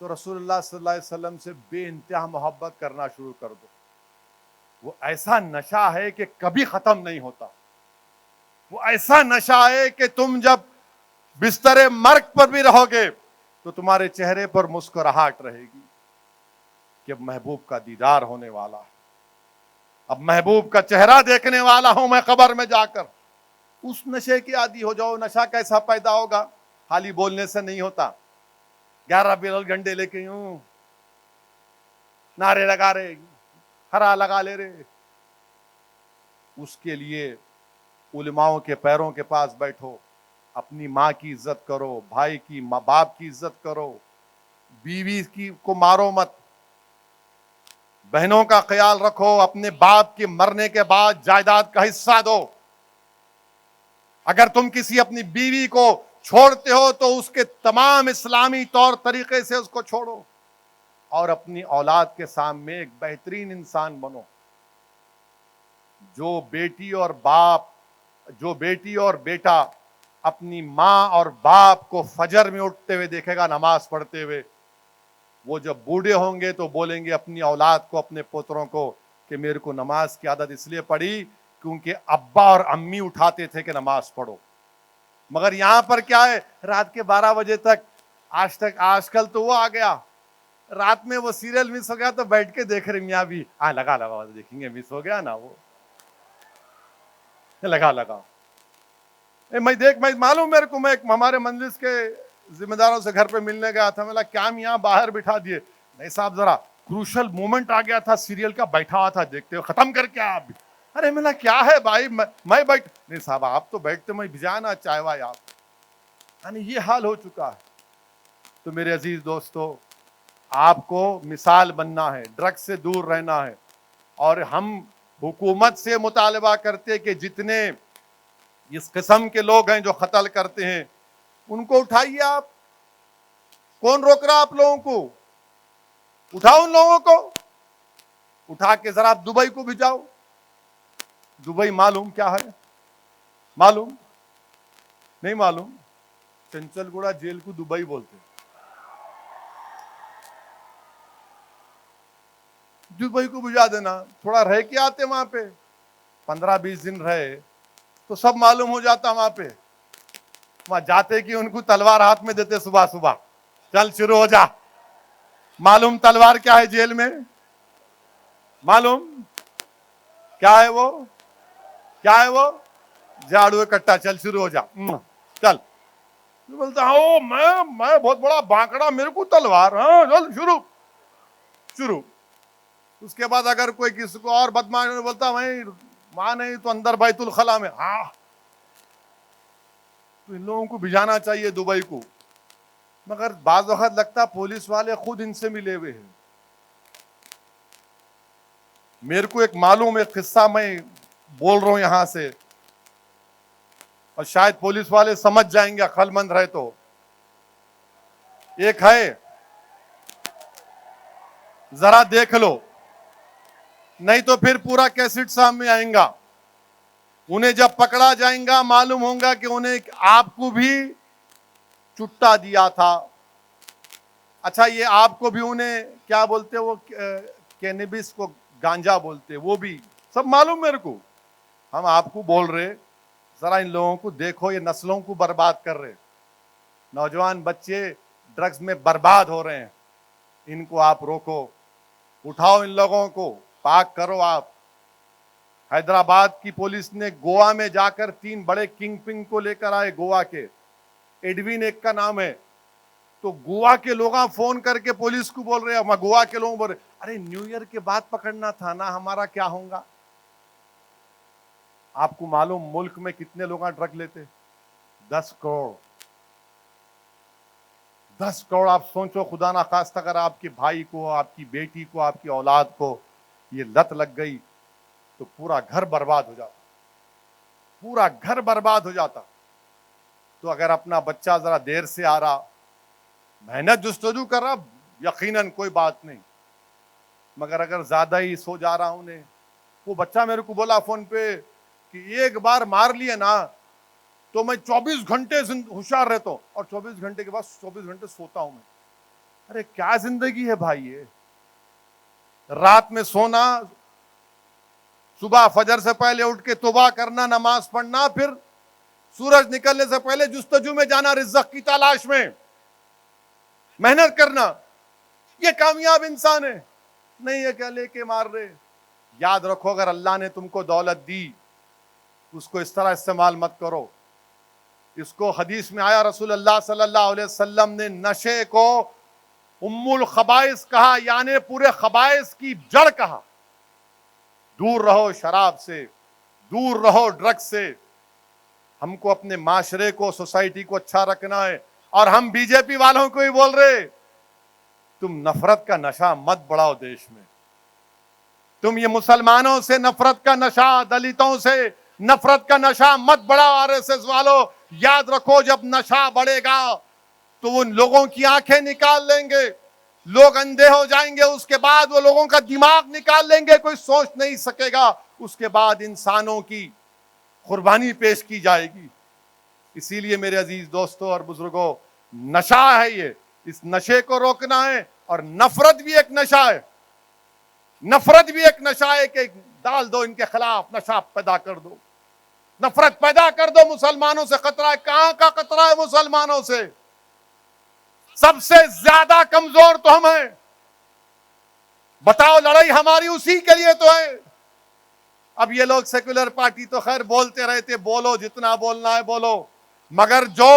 تو رسول اللہ صلی اللہ علیہ وسلم سے بے انتہا محبت کرنا شروع کر دو. وہ ایسا نشہ ہے کہ کبھی ختم نہیں ہوتا. وہ ایسا نشہ ہے کہ تم جب بستر مرگ پر بھی رہو گے تو تمہارے چہرے پر مسکراہٹ رہے گی کہ اب محبوب کا دیدار ہونے والا ہے, اب محبوب کا چہرہ دیکھنے والا ہوں میں قبر میں جا کر. اس نشے کی عادی ہو جاؤ. نشہ کیسا پیدا ہوگا؟ خالی بولنے سے نہیں ہوتا. 11 بیرل گنڈے لے کے یوں نعرے لگا رہے, ہرا لگا لے رہے. اس کے لیے علماؤں کے پیروں کے پاس بیٹھو, اپنی ماں کی عزت کرو, بھائی کی باپ کی عزت کرو, بیوی کی کو مارو مت, بہنوں کا خیال رکھو, اپنے باپ کے مرنے کے بعد جائیداد کا حصہ دو. اگر تم کسی اپنی بیوی کو چھوڑتے ہو تو اس کے تمام اسلامی طور طریقے سے اس کو چھوڑو, اور اپنی اولاد کے سامنے ایک بہترین انسان بنو. جو بیٹی اور بیٹا اپنی ماں اور باپ کو فجر میں اٹھتے ہوئے دیکھے گا, نماز پڑھتے ہوئے, وہ جب بوڑھے ہوں گے تو بولیں گے اپنی اولاد کو, اپنے پوتروں کو, کہ میرے کو نماز کی عادت اس لیے پڑی کیونکہ ابا اور امی اٹھاتے تھے کہ نماز پڑھو. مگر یہاں پر کیا ہے, رات کے 12 بجے تک, آج کل تو وہ آ گیا, رات میں وہ سیریل مس ہو گیا تو بیٹھ کے دیکھ رہے میاں بھی, لگا دیکھیں گے, مس ہو گیا نا وہ, لگا میں معلوم میرے کو, میں ہمارے مجلس کے ذمہ داروں سے گھر پہ ملنے گیا تھا. میں کیا یہاں باہر بٹھا دیے؟ نہیں صاحب, ذرا کروشل مومنٹ آ گیا تھا سیریل کا, بیٹھا ہوا تھا دیکھتے ہوئے, ختم کر کے آپ بھی. ارے میں کیا ہے بھائی, میں بیٹھ نہیں صاحب, آپ تو بیٹھتے, میں بھجانا چائے وائے آپ. یعنی یہ حال ہو چکا ہے. تو میرے عزیز دوستو, آپ کو مثال بننا ہے, ڈرگ سے دور رہنا ہے, اور ہم حکومت سے مطالبہ کرتے کہ جتنے اس قسم کے لوگ ہیں جو قتل کرتے ہیں ان کو اٹھائیے. آپ کون روک رہا آپ لوگوں کو؟ اٹھاؤ ان لوگوں کو, اٹھا کے ذرا آپ دبئی کو بھیجاؤ. دبئی معلوم کیا ہے؟ معلوم نہیں؟ معلوم چنچل گوڑا جیل کو دبئی بولتے. دبئی کو بھجا دینا, تھوڑا رہ کے آتے وہاں پہ, 15-20 دن رہے تو سب معلوم ہو جاتا. وہاں پہ وہاں جاتے کہ ان کو تلوار ہاتھ میں دیتے صبح صبح, چل شروع ہو جا. معلوم تلوار کیا ہے جیل میں؟ معلوم کیا ہے وہ؟ کیا ہے وہ؟ جھاڑو کٹا, چل شروع ہو جا, چل. بولتا ہوں میں بہت بڑا بانکڑا, میرے کو تلوار, ہاں چل شروع. اس کے بعد اگر کوئی کسی کو اور بدماش بولتا میں ماں نہیں تو اندر بیت الخلا میں, ہاں. تو ان لوگوں کو بھجانا چاہیے دبئی کو. مگر بعض وقت لگتا پولیس والے خود ان سے ملے ہوئے ہیں. میرے کو ایک معلوم ایک قصہ میں بول رہا ہوں یہاں سے, اور شاید پولیس والے سمجھ جائیں گے عقل مند رہے تو. ایک ہے, ذرا دیکھ لو, نہیں تو پھر پورا کیسٹ سامنے آئیں گا. انہیں جب پکڑا جائیں گا معلوم ہوگا کہ انہیں آپ کو بھی چٹا دیا تھا. اچھا, یہ آپ کو بھی انہیں کیا بولتے, وہ کینیبس کو گانجا بولتے, وہ بھی سب معلوم میرے کو. ہم آپ کو بول رہے, ذرا ان لوگوں کو دیکھو, یہ نسلوں کو برباد کر رہے. نوجوان بچے ڈرگز میں برباد ہو رہے ہیں, ان کو آپ روکو, اٹھاؤ ان لوگوں کو, پاک کرو آپ. حیدرآباد کی پولیس نے گوا میں جا کر 3 بڑے کنگ پنگ کو لے کر آئے. گوا کے ایڈوین ایک کا نام ہے. تو گوا کے لوگ فون کر کے پولیس کو بول رہے ہیں, گوا کے لوگ بول رہے, ارے نیو ایئر کے بعد پکڑنا تھا نا, ہمارا کیا ہوگا؟ آپ کو معلوم ملک میں کتنے لوگ ڈرگ لیتے؟ 10 کروڑ. 10 کروڑ. آپ سوچو, خدا نہ خواستہ اگر آپ کے بھائی کو, آپ کی بیٹی کو, آپ کی اولاد کو یہ لت لگ گئی تو پورا گھر برباد ہو جاتا, پورا گھر برباد ہو جاتا. تو اگر اپنا بچہ ذرا دیر سے آ رہا, محنت جستجو کر رہا, یقیناً کوئی بات نہیں. مگر اگر زیادہ ہی سو جا رہا ہوں نے, وہ بچہ میرے کو بولا فون پہ کہ ایک بار مار لیے نا تو میں 24 گھنٹے ہوشیار رہتا ہوں, اور 24 گھنٹے کے بعد 24 گھنٹے سوتا ہوں میں. ارے کیا زندگی ہے بھائی یہ؟ رات میں سونا، صبح فجر سے پہلے اٹھ کے توبہ کرنا، نماز پڑھنا، پھر سورج نکلنے سے پہلے جستجو میں جانا رزق کی تلاش میں، محنت کرنا، یہ کامیاب انسان ہے؟ نہیں یہ کیا لے کے مار رہے؟ یاد رکھو اگر اللہ نے تم کو دولت دی اس کو اس طرح استعمال مت کرو. اس کو حدیث میں آیا رسول اللہ صلی اللہ علیہ وسلم نے نشے کو ام الخبائث کہا، یعنی پورے خبائث کی جڑ کہا. دور رہو شراب سے، دور رہو ڈرگ سے. ہم کو اپنے معاشرے کو، سوسائٹی کو اچھا رکھنا ہے. اور ہم بی جے پی والوں کو ہی بول رہے تم نفرت کا نشہ مت بڑھاؤ دیش میں. تم یہ مسلمانوں سے نفرت کا نشہ، دلتوں سے نفرت کا نشہ مت بڑھاؤ. آر ایس ایس والوں یاد رکھو جب نشہ بڑھے گا تو ان لوگوں کی آنکھیں نکال لیں گے، لوگ اندھے ہو جائیں گے، اس کے بعد وہ لوگوں کا دماغ نکال لیں گے، کوئی سوچ نہیں سکے گا. اس کے بعد انسانوں کی قربانی پیش کی جائے گی. اسی لیے میرے عزیز دوستوں اور بزرگوں، نشہ ہے یہ، اس نشے کو روکنا ہے. اور نفرت بھی ایک نشہ ہے، نفرت بھی ایک نشہ ہے کہ ڈال دو ان کے خلاف، نشہ پیدا کر دو، نفرت پیدا کر دو. مسلمانوں سے خطرہ ہے. کہاں کا خطرہ ہے مسلمانوں سے؟ سب سے زیادہ کمزور تو ہم ہیں. بتاؤ لڑائی ہماری اسی کے لیے تو ہے. اب یہ لوگ سیکولر پارٹی تو خیر بولتے رہتے، بولو جتنا بولنا ہے بولو، مگر جو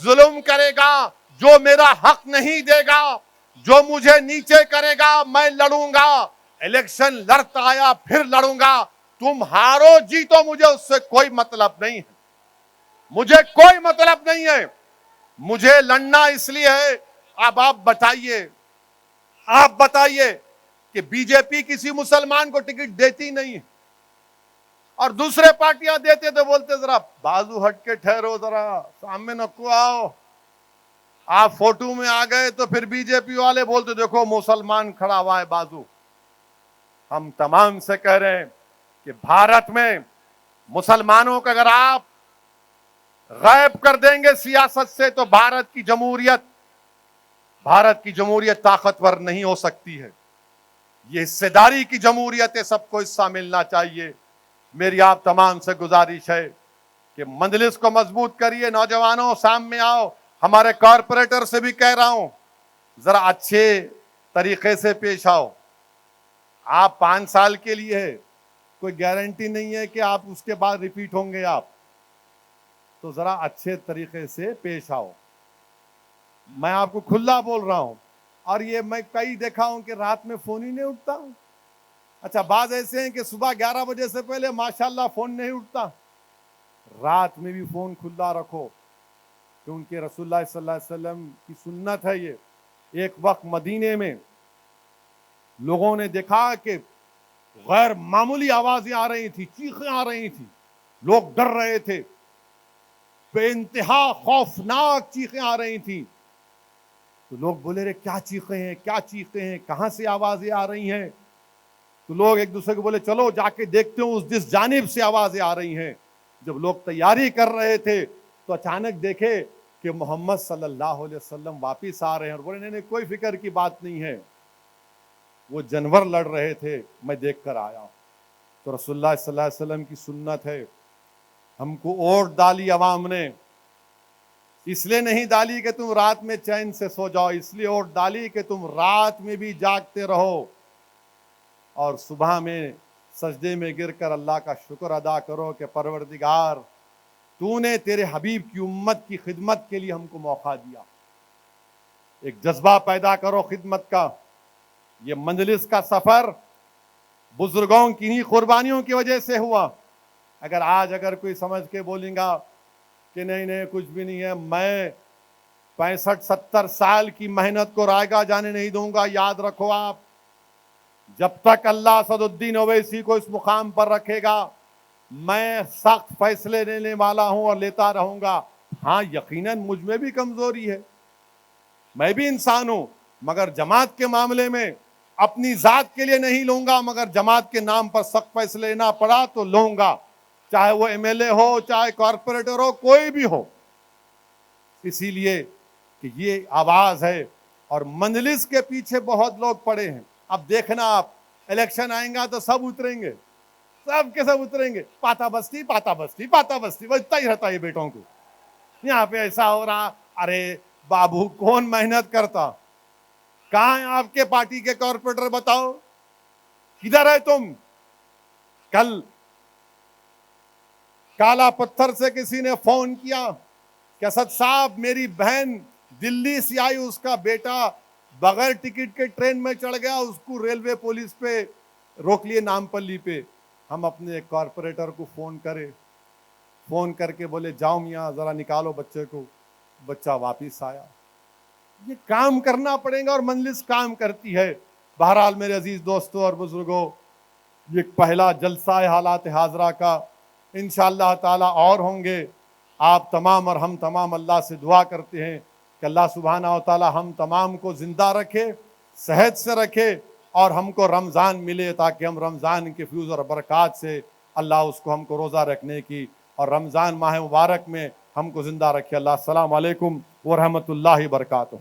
ظلم کرے گا، جو میرا حق نہیں دے گا، جو مجھے نیچے کرے گا، میں لڑوں گا. الیکشن لڑتا آیا پھر لڑوں گا. تم ہارو جیتو مجھے اس سے کوئی مطلب نہیں ہے، مجھے کوئی مطلب نہیں ہے. مجھے لڑنا اس لیے ہے. اب آپ بتائیے کہ بی جے پی کسی مسلمان کو ٹکٹ دیتی نہیں ہے، اور دوسرے پارٹیاں دیتے تو بولتے ذرا بازو ہٹ کے ٹھہرو، ذرا سامنے نکو آؤ. آپ فوٹو میں آ گئے تو پھر بی جے پی والے بولتے دیکھو مسلمان کھڑا ہوا ہے بازو. ہم تمام سے کہہ رہے ہیں کہ بھارت میں مسلمانوں کو اگر آپ غائب کر دیں گے سیاست سے تو بھارت کی جمہوریت طاقتور نہیں ہو سکتی ہے. یہ حصہ داری کی جمہوریت ہے، سب کو حصہ ملنا چاہیے. میری آپ تمام سے گزارش ہے کہ مجلس کو مضبوط کریے. نوجوانوں سامنے آؤ. ہمارے کارپوریٹر سے بھی کہہ رہا ہوں ذرا اچھے طریقے سے پیش آؤ. آپ 5 سال کے لیے ہے، کوئی گارنٹی نہیں ہے کہ آپ اس کے بعد ریپیٹ ہوں گے. آپ تو ذرا اچھے طریقے سے پیش آؤ. میں آپ کو کھلا بول رہا ہوں. اور یہ میں کئی دیکھا ہوں کہ رات میں فون ہی نہیں اٹھتا. اچھا بعض ایسے ہیں کہ صبح 11 بجے سے پہلے ماشاءاللہ فون نہیں اٹھتا. رات میں بھی فون کھلا رکھو، کیونکہ رسول اللہ صلی اللہ علیہ وسلم کی سنت ہے یہ. ایک وقت مدینے میں لوگوں نے دیکھا کہ غیر معمولی آوازیں آ رہی تھی، چیخیں آ رہی تھی، لوگ ڈر رہے تھے، بے انتہا خوفناک چیخیں آ رہی تھیں. تو لوگ بولے رہے کیا چیخیں ہیں، کہاں سے آوازیں آ رہی ہیں؟ تو لوگ ایک دوسرے کو بولے چلو جا کے دیکھتے ہوں جس جانب سے آوازیں آ رہی ہیں. جب لوگ تیاری کر رہے تھے تو اچانک دیکھے کہ محمد صلی اللہ علیہ وسلم واپس آ رہے ہیں. اور بولے نہیں کوئی فکر کی بات نہیں ہے، وہ جانور لڑ رہے تھے، میں دیکھ کر آیا. تو رسول اللہ صلی اللہ علیہ وسلم کی سنت ہے. ہم کو ووٹ ڈالی عوام نے، اس لیے نہیں ڈالی کہ تم رات میں چین سے سو جاؤ، اس لیے ووٹ ڈالی کہ تم رات میں بھی جاگتے رہو اور صبح میں سجدے میں گر کر اللہ کا شکر ادا کرو کہ پروردگار تو نے تیرے حبیب کی امت کی خدمت کے لیے ہم کو موقع دیا. ایک جذبہ پیدا کرو خدمت کا. یہ مجلس کا سفر بزرگوں کی ہی قربانیوں کی وجہ سے ہوا. اگر کوئی سمجھ کے بولیں گا کہ نہیں کچھ بھی نہیں ہے، میں 65-70 سال کی محنت کو رائگاں جانے نہیں دوں گا. یاد رکھو آپ، جب تک اللہ اسد الدین اویسی کو اس مقام پر رکھے گا میں سخت فیصلے لینے والا ہوں اور لیتا رہوں گا. ہاں یقیناً مجھ میں بھی کمزوری ہے، میں بھی انسان ہوں، مگر جماعت کے معاملے میں اپنی ذات کے لیے نہیں لوں گا، مگر جماعت کے نام پر سخت فیصلے لینا پڑا تو لوں گا، چاہے وہ ایم ایل اے ہو، چاہے کارپوریٹر ہو، کوئی بھی ہو. اسی لیے کہ یہ آواز ہے اور مجلس کے پیچھے بہت لوگ پڑے ہیں. اب دیکھنا آپ الیکشن آئیں گا تو سب اتریں گے, سب کے سب اتریں گے. پاتا بستی پاتا بستی پاتا بستی, وہ اتنا ہی رہتا ہے بیٹوں کو. یہاں پہ ایسا ہو رہا. ارے بابو کون محنت کرتا؟ کہاں ہے آپ کے پارٹی کے کارپوریٹر؟ بتاؤ کدھر ہے تم؟ کل کالا پتھر سے کسی نے فون کیا کہ اسد صاحب میری بہن دلی سے آئی, اس کا بیٹا بغیر ٹکٹ کے ٹرین میں چڑھ گیا, اس کو ریلوے پولیس پہ روک لیے نامپلی پہ. ہم اپنے کارپوریٹر کو فون کر کے بولے جاؤ میاں ذرا نکالو بچے کو. بچہ واپس آیا. یہ کام کرنا پڑے گا اور مجلس کام کرتی ہے. بہرحال میرے عزیز دوستوں اور بزرگوں, یہ پہلا جلسہ ہے حالات حاضرہ کا. انشاءاللہ تعالی اور ہوں گے. آپ تمام اور ہم تمام اللہ سے دعا کرتے ہیں کہ اللہ سبحانہ و تعالی ہم تمام کو زندہ رکھے, صحت سے رکھے, اور ہم کو رمضان ملے تاکہ ہم رمضان کے فیوز اور برکات سے اللہ اس کو ہم کو روزہ رکھنے کی اور رمضان ماہ مبارک میں ہم کو زندہ رکھے. اللہ السلام علیکم ورحمۃ اللہ وبرکاتہ.